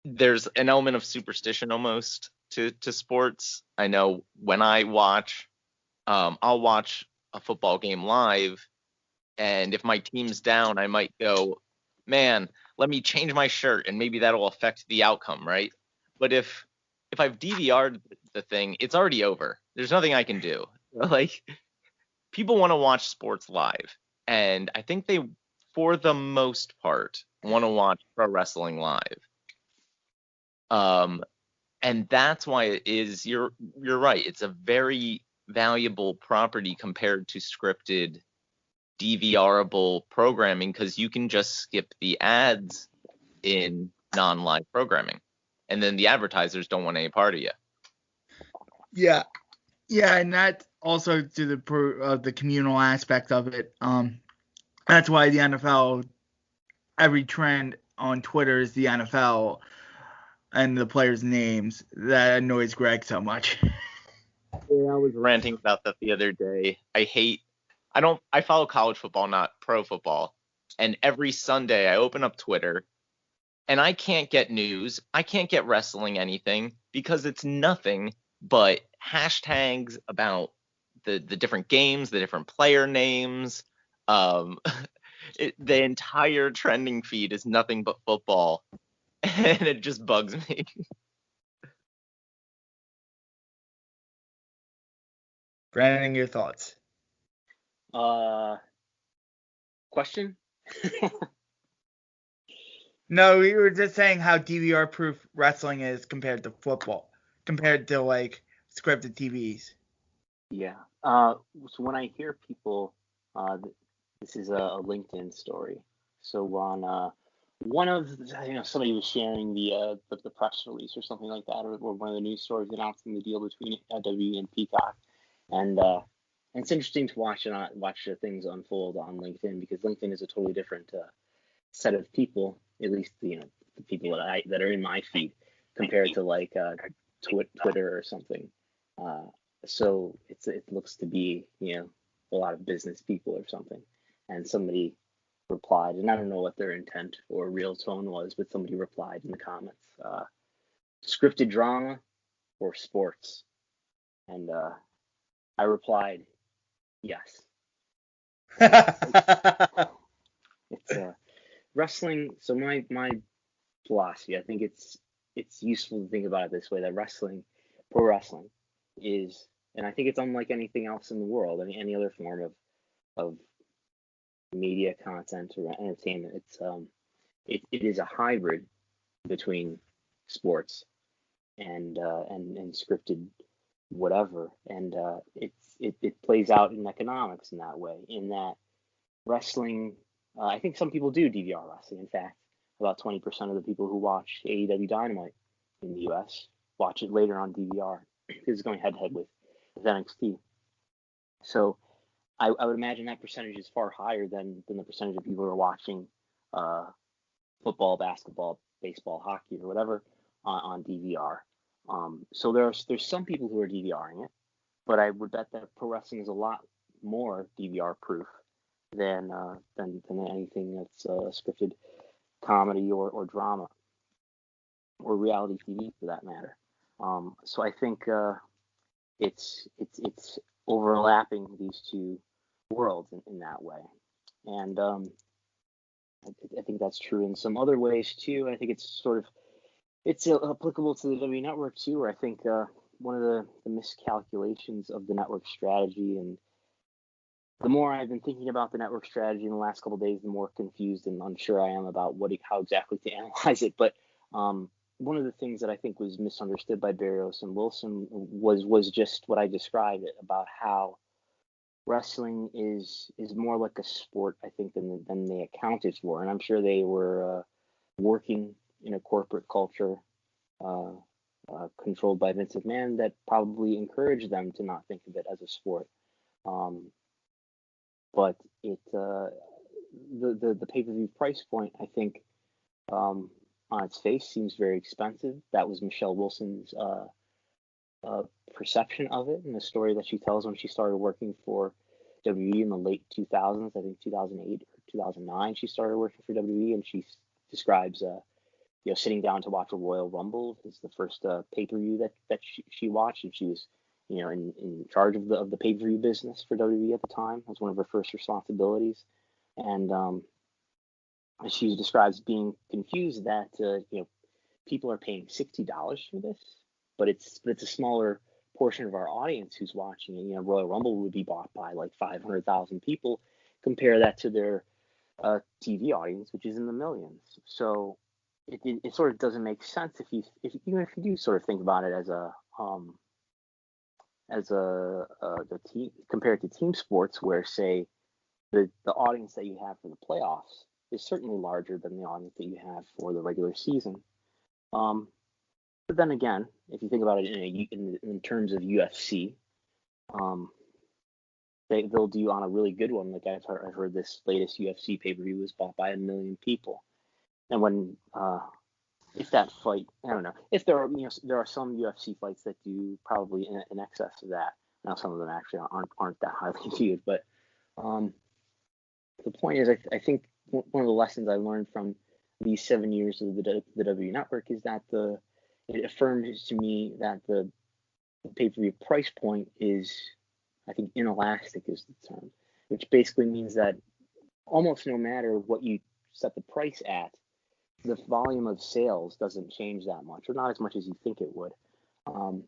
there's an element of superstition almost to sports. I know when I watch, I'll watch a football game live, and if my team's down, I might go, man, let me change my shirt, and maybe that'll affect the outcome, right? But if I've DVR'd the thing, it's already over. There's nothing I can do. Like, people want to watch sports live, and I think they, for the most part, want to watch pro wrestling live. And that's why it is, you're right, it's a very valuable property compared to scripted DVRable programming, because you can just skip the ads in non-live programming, and then the advertisers don't want any part of you. Yeah, and that's also to the communal aspect of it. That's why the NFL, every trend on Twitter is the NFL and the players' names. That annoys Greg so much. Yeah, I was ranting about that the other day. I follow college football, not pro football. And every Sunday I open up Twitter and I can't get news. I can't get wrestling anything because it's nothing but hashtags about the different games, the different player names. The entire trending feed is nothing but football, and it just bugs me. Brandon, your thoughts? Question? No, we were just saying how DVR-proof wrestling is compared to football, compared to like scripted TVs. Yeah. So when I hear people, this is a LinkedIn story. So on one of somebody was sharing the press release or something like that, or one of the news stories announcing the deal between WWE and Peacock, and it's interesting to watch things unfold on LinkedIn, because LinkedIn is a totally different set of people, at least the people that are in my feed, compared to like Twitter or something. So it looks to be a lot of business people or something, and somebody replied, and I don't know what their intent or real tone was, but somebody replied in the comments, scripted drama or sports, and I replied, Yes. It's wrestling. So my philosophy, I think it's useful to think about it this way: that pro wrestling, is, and I think it's unlike anything else in the world, any other form of media content or entertainment. It is a hybrid between sports and scripted whatever, and it plays out in economics in that way. In that wrestling, I think some people do DVR wrestling. In fact, about 20% of the people who watch AEW Dynamite in the U.S. watch it later on DVR because it's going head to head with NXT. So I would imagine that percentage is far higher than the percentage of people who are watching football, basketball, baseball, hockey, or whatever on DVR. So there's some people who are DVRing it, but I would bet that pro wrestling is a lot more DVR proof than anything that's scripted comedy or drama or reality TV for that matter. So I think it's overlapping these two worlds in that way, and I think that's true in some other ways too. I think it's applicable to the WWE Network too, where I think one of the miscalculations of the network strategy, and the more I've been thinking about the network strategy in the last couple of days, the more confused and unsure I am about how exactly to analyze it. But one of the things that I think was misunderstood by Barrios and Wilson was just what I described, it about how wrestling is more like a sport, I think, than they accounted for. And I'm sure they were working in a corporate culture controlled by Vince McMahon that probably encouraged them to not think of it as a sport. But the pay-per-view price point, I think, on its face seems very expensive. That was Michelle Wilson's perception of it, and the story that she tells when she started working for WWE in the late 2000s, I think 2008 or 2009, she started working for WWE, and she describes sitting down to watch a Royal Rumble. It's the first pay-per-view that she watched, and she was in charge of the pay-per-view business for WWE at the time. That was one of her first responsibilities, and she describes being confused that people are paying $60 for this, but it's a smaller portion of our audience who's watching it. Royal Rumble would be bought by like 500,000 people. Compare that to their TV audience, which is in the millions. So it sort of doesn't make sense if you do sort of think about it as the team, compared to team sports, where say the audience that you have for the playoffs is certainly larger than the audience that you have for the regular season. But then again, if you think about it in terms of UFC, they'll do on a really good one. Like I've heard this latest UFC pay-per-view was bought by 1 million people, and when if that fight, I don't know, if there are some UFC fights that do probably in excess of that. Now some of them actually aren't that highly viewed, but the point is, I think one of the lessons I learned from these 7 years of the WWE Network is that it affirms to me that the pay-per-view price point is, I think, inelastic is the term, which basically means that almost no matter what you set the price at, the volume of sales doesn't change that much, or not as much as you think it would. And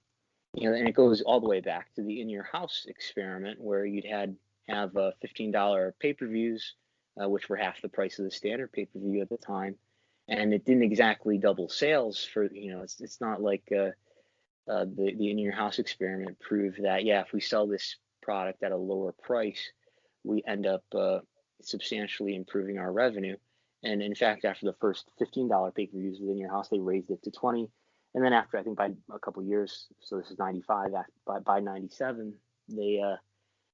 it goes all the way back to the In Your House experiment, where you'd have $15 pay-per-views, which were half the price of the standard pay-per-view at the time, and it didn't exactly double sales for, it's not like the In Your House experiment proved that, if we sell this product at a lower price, we end up substantially improving our revenue. And in fact, after the first $15 pay-per-views within Your House, they raised it to $20. And then after, I think by a couple of years, so this is 95, by 97, they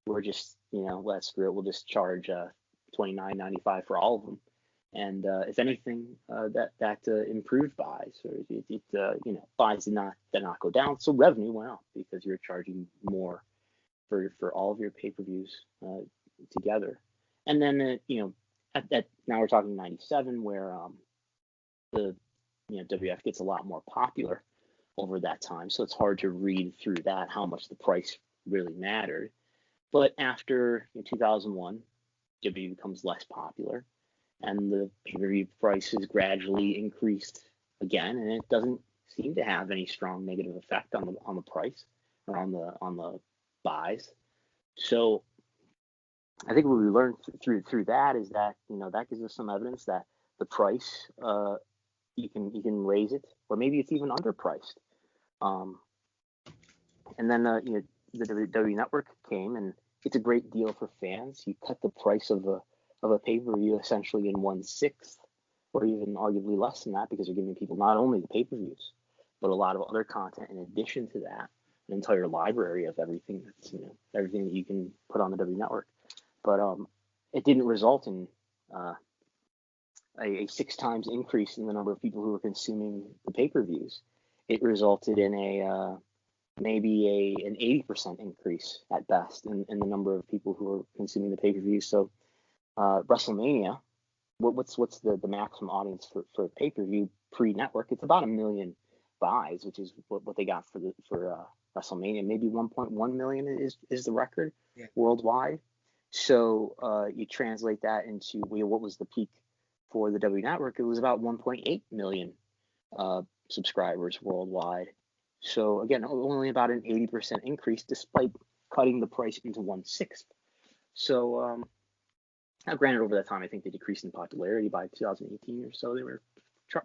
were just, let's screw it, we'll just charge $29.95 for all of them. And if anything, that improved buys, or buys did not go down, so revenue went up because you're charging more for all of your pay-per-views together. And then now we're talking 97, where the WF gets a lot more popular over that time, so it's hard to read through that how much the price really mattered. But after 2001, WWE becomes less popular, and the pay-per-view prices gradually increased again, and it doesn't seem to have any strong negative effect on the price or on the buys. So I think what we learned through that is that that gives us some evidence that the price you can raise it, or maybe it's even underpriced. And then the WWE Network came, and it's a great deal for fans. You cut the price of a pay-per-view essentially in 1/6, or even arguably less than that, because you're giving people not only the pay-per-views, but a lot of other content in addition to that, an entire library of everything that's everything that you can put on the WWE Network. But it didn't result in a 6 times increase in the number of people who were consuming the pay-per-views. It resulted in maybe an 80% increase at best in the number of people who are consuming the pay-per-views. So WrestleMania, what's the maximum audience for pay-per-view pre-network? It's about 1 million buys, which is what they got for WrestleMania. Maybe 1.1 million is the record worldwide. So you translate that into what was the peak for the W Network? It was about 1.8 million subscribers worldwide. So again, only about an 80% increase, despite cutting the price into 1/6. So now, granted, over that time, I think they decreased in popularity by 2018 or so. They were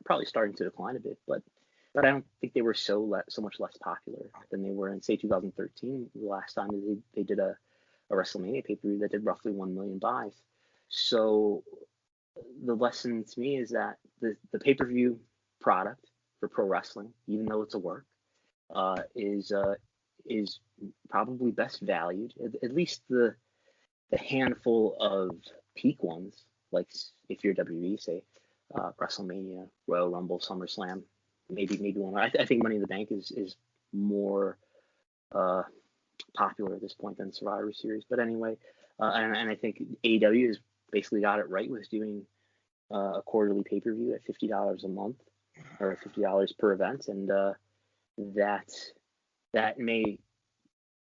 probably starting to decline a bit, but I don't think they were so much less popular than they were in, say, 2013, the last time they did a WrestleMania pay-per-view that did roughly 1 million buys. So the lesson to me is that the pay-per-view product for pro wrestling, even though it's a work, is probably best valued, at least the handful of peak ones, like if you're WWE, say WrestleMania, Royal Rumble, SummerSlam, maybe one. I think Money in the Bank is more popular at this point than Survivor Series. But anyway, and I think AEW has basically got it right with doing a quarterly pay-per-view at $50 a month, or $50 per event, and that may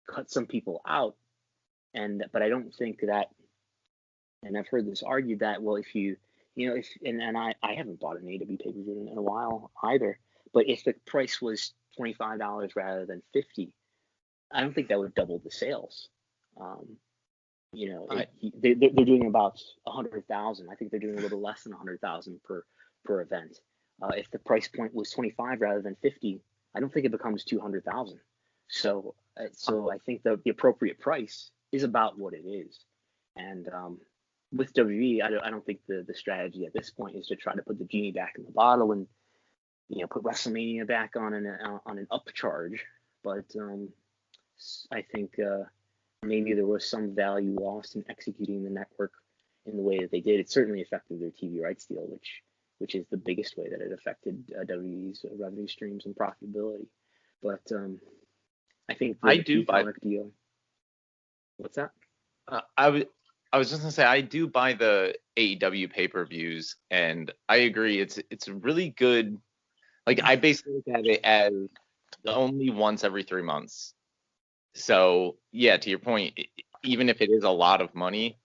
cut some people out, but I don't think that, and I've heard this argued that, well, if I haven't bought an AEW pay-per-view in a while either, but if the price was $25 rather than $50, I don't think that would double the sales. They're doing about 100,000. I think they're doing a little less than 100,000 per event. If the price point was 25 rather than 50, I don't think it becomes 200,000. So I think the appropriate price is about what it is. And with WWE, I don't think the strategy at this point is to try to put the genie back in the bottle and put WrestleMania back on an upcharge. But I think maybe there was some value lost in executing the network in the way that they did. It certainly affected their TV rights deal, which is the biggest way that it affected WWE's revenue streams and profitability. But I think the Peacock deal. What's that? I was just gonna say, I do buy the AEW pay-per-views, and I agree it's really good. Like, I basically look at it as only once every 3 months. So yeah, to your point, even if it is a lot of money,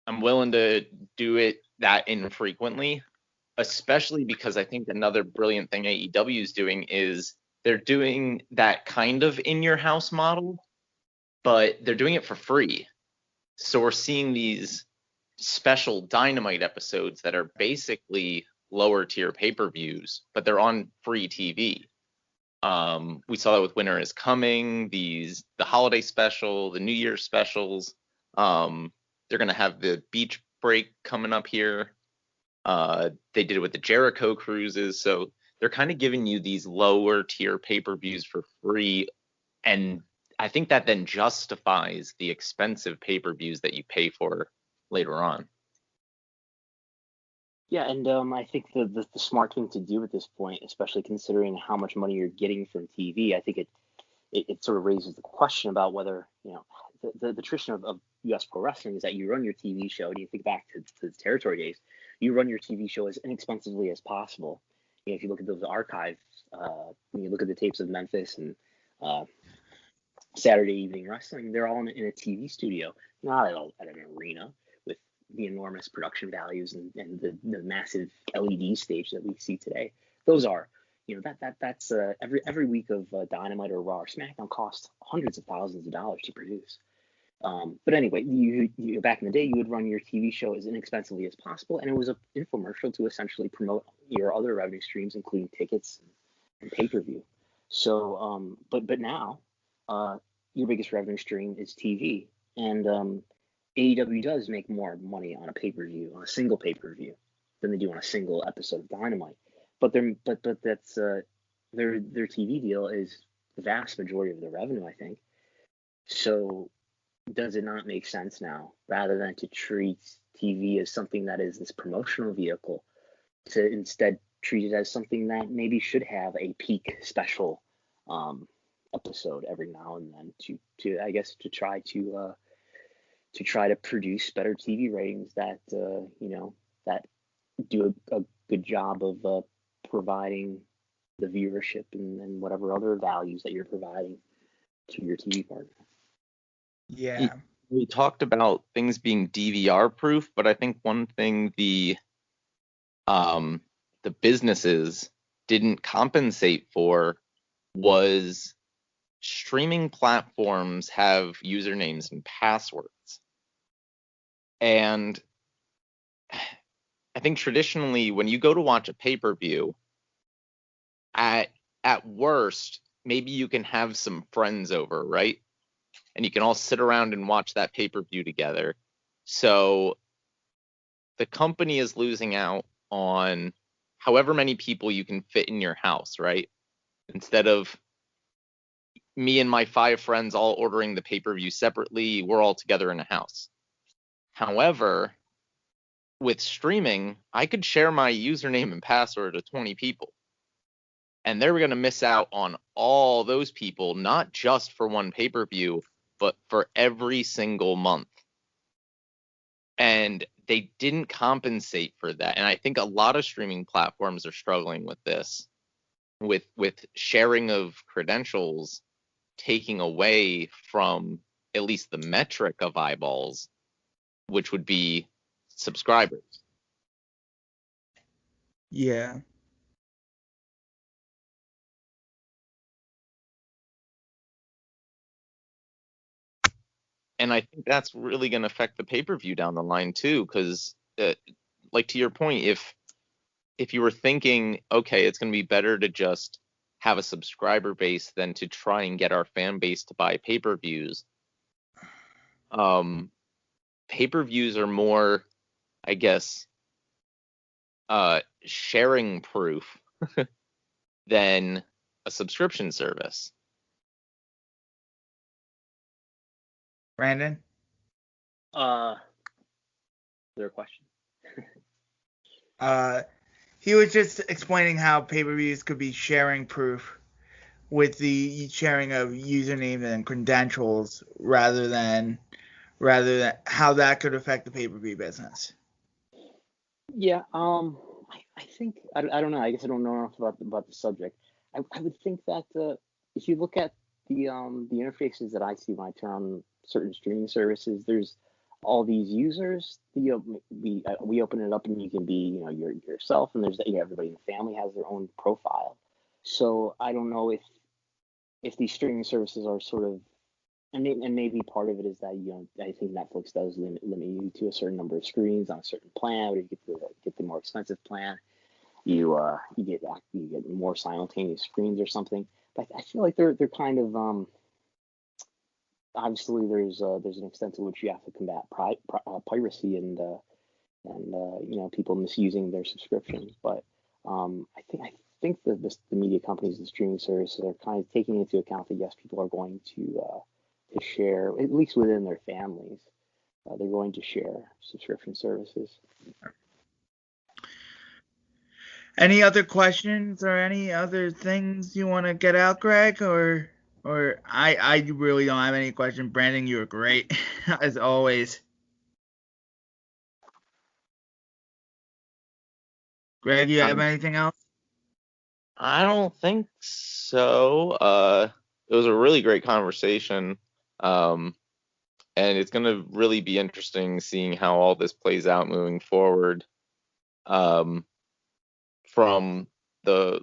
I'm willing to do it that infrequently, especially because I think another brilliant thing AEW is doing is they're doing that kind of in your house model, but they're doing it for free. So we're seeing these special Dynamite episodes that are basically lower tier pay-per-views, but they're on free TV. We saw that with Winter is Coming, the holiday special, the New Year's specials. They're gonna have the beach break coming up here. They did it with the Jericho cruises, so they're kind of giving you these lower tier pay-per-views for free, and I think that then justifies the expensive pay-per-views that you pay for later on. Yeah, and I think the smart thing to do at this point, especially considering how much money you're getting from TV, I think it sort of raises the question about whether, the tradition of U.S. pro wrestling is that you run your TV show, and you think back to the territory days, you run your TV show as inexpensively as possible. If you look at those archives, when you look at the tapes of Memphis and Saturday Evening Wrestling, they're all in a TV studio, not at an arena with the enormous production values and the massive LED stage that we see today. Those are, that's every week of Dynamite or Raw or SmackDown costs hundreds of thousands of dollars to produce. But anyway, you back in the day, you would run your TV show as inexpensively as possible, and it was an infomercial to essentially promote your other revenue streams, including tickets and pay-per-view. So, but now, your biggest revenue stream is TV, and AEW does make more money on a pay-per-view, on a single pay-per-view, than they do on a single episode of Dynamite. But that's their TV deal is the vast majority of the revenue, I think. So does it not make sense now, rather than to treat TV as something that is this promotional vehicle, to instead treat it as something that maybe should have a peak special episode every now and then to I guess to try to produce better TV ratings that that do a good job of providing the viewership and whatever other values that you're providing to your TV partner. Yeah. We talked about things being DVR proof, but I think one thing the businesses didn't compensate for was streaming platforms have usernames and passwords. And I think traditionally when you go to watch a pay-per-view, at worst, maybe you can have some friends over, right? And you can all sit around and watch that pay-per-view together. So the company is losing out on however many people you can fit in your house, right? Instead of me and my 5 friends all ordering the pay-per-view separately, we're all together in a house. However, with streaming, I could share my username and password to 20 people. And they're going to miss out on all those people, not just for one pay-per-view, but for every single month. And they didn't compensate for that. And I think a lot of streaming platforms are struggling with this, with sharing of credentials taking away from at least the metric of eyeballs, which would be subscribers. Yeah. And I think that's really going to affect the pay-per-view down the line too, because like to your point, if you were thinking, okay, it's going to be better to just have a subscriber base than to try and get our fan base to buy pay-per-views. Pay-per-views are more, I guess, sharing proof than a subscription service. Brandon? Is there a question? He was just explaining how pay-per-views could be sharing proof with the sharing of username and credentials rather than how that could affect the pay-per-view business. Yeah, I think I don't know. I guess I don't know enough about the subject. I would think that if you look at the interfaces that I see when I turn on certain streaming services, there's all these users. We open it up and you can be yourself, and there's everybody in the family has their own profile. So I don't know if these streaming services are sort of, and maybe part of it is that I think Netflix does limit you to a certain number of screens on a certain plan, or you get the more expensive plan, you get more simultaneous screens or something. But I feel like they're kind of obviously there's an extent to which you have to combat piracy and people misusing their subscriptions. But I think that the media companies and streaming services are kind of taking into account that yes, people are going to share, at least within their families, they're going to share subscription services. Any other questions or any other things you want to get out, Greg? Or I really don't have any questions. Brandon, you were great as always. Greg, you have anything else? I don't think so. it was a really great conversation. And it's going to really be interesting seeing how all this plays out moving forward. From the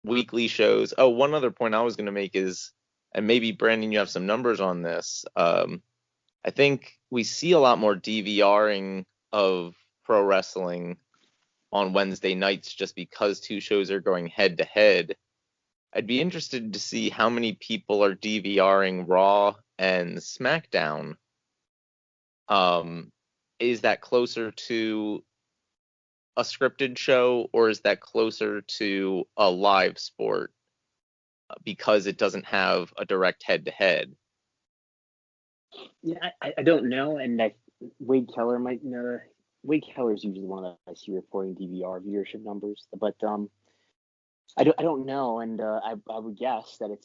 weekly shows. Oh, one other point I was going to make is, and maybe Brandon, you have some numbers on this. I think we see a lot more DVRing of pro wrestling on Wednesday nights just because two shows are going head to head. I'd be interested to see how many people are DVRing Raw and SmackDown. Is that closer to a scripted show, or is that closer to a live sport because it doesn't have a direct head-to-head? Yeah, I don't know, and Wade Keller might know. Wade Keller is usually the one that I see reporting DVR viewership numbers, but I don't know, and I would guess that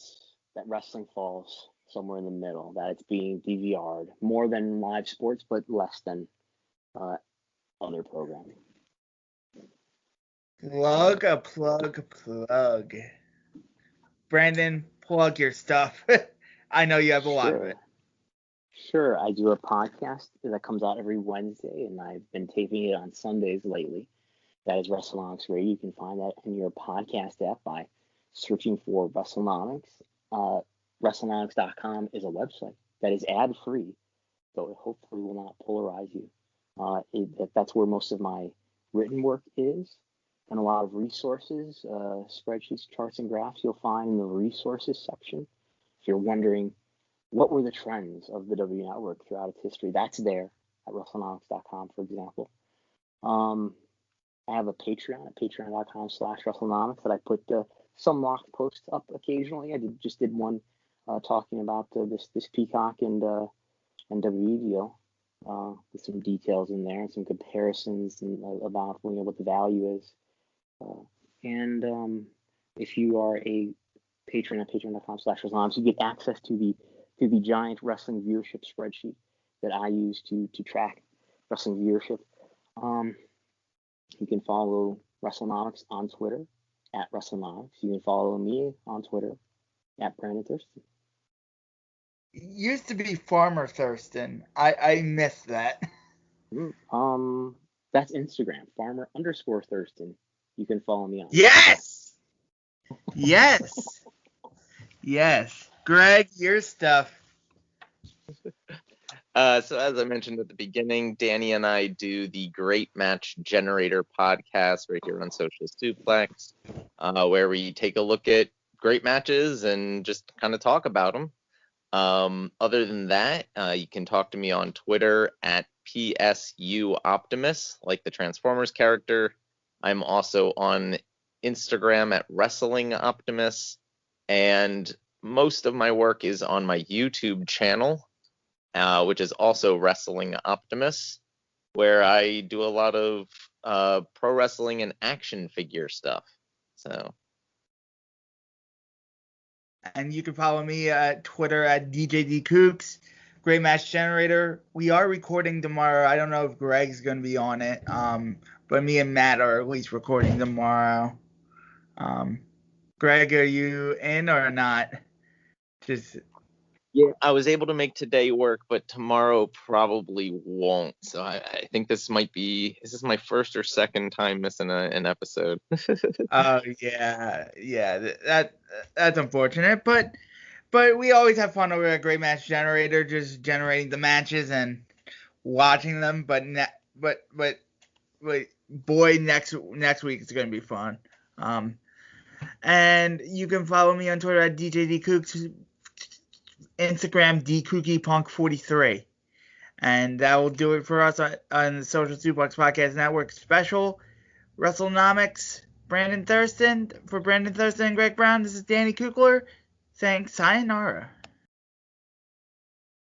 that wrestling falls somewhere in the middle, that it's being DVR'd more than live sports, but less than other programming. Plug. Brandon, plug your stuff. I know you have a lot of it. Sure. I do a podcast that comes out every Wednesday, and I've been taping it on Sundays lately. That is Wrestlenomics Radio. You can find that in your podcast app by searching for Wrestlenomics. Wrestlenomics.com is a website that is ad-free, so it hopefully will not polarize you. That's where most of my written work is, and a lot of resources, spreadsheets, charts, and graphs you'll find in the resources section. If you're wondering what were the trends of the W Network throughout its history, that's there at Wrestlenomics.com, for example. I have a Patreon at patreon.com/Wrestlenomics that I put some locked posts up occasionally. I just did one talking about this Peacock and WWE deal, with some details in there and some comparisons and about what the value is. And if you are a patron at patreon.com/Wrestlenomics, you get access to the giant wrestling viewership spreadsheet that I use to track wrestling viewership. You can follow Wrestlenomics on Twitter at Wrestlenomics. You can follow me on Twitter at Brandon Thurston. It used to be Farmer Thurston. I missed that. That's Instagram, Farmer_Thurston. You can follow me on. Yes. Greg, your stuff. So as I mentioned at the beginning, Danny and I do the Great Match Generator podcast right here on Social Suplex, where we take a look at great matches and just kind of talk about them. Other than that, you can talk to me on Twitter at PSU Optimus, like the Transformers character. I'm also on Instagram at Wrestling Optimus, and most of my work is on my YouTube channel, which is also Wrestling Optimus, where I do a lot of pro wrestling and action figure stuff. And you can follow me at Twitter at DJDCooks, Great Match Generator. We are recording tomorrow. I don't know if Greg's going to be on it, but me and Matt are at least recording tomorrow. Greg, are you in or not? Yeah, I was able to make today work, but tomorrow probably won't. So I think is this my first or second time missing an episode? Oh yeah, that's unfortunate, but we always have fun over at Great Match Generator, just generating the matches and watching them. But boy, next week is gonna be fun. And you can follow me on Twitter at DJDCooks, Instagram DCookiePunk43. And that will do it for us on the Social Suplex Podcast Network special. Wrestlenomics, Brandon Thurston. For Brandon Thurston and Greg Brown, this is Danny Kukler saying sayonara.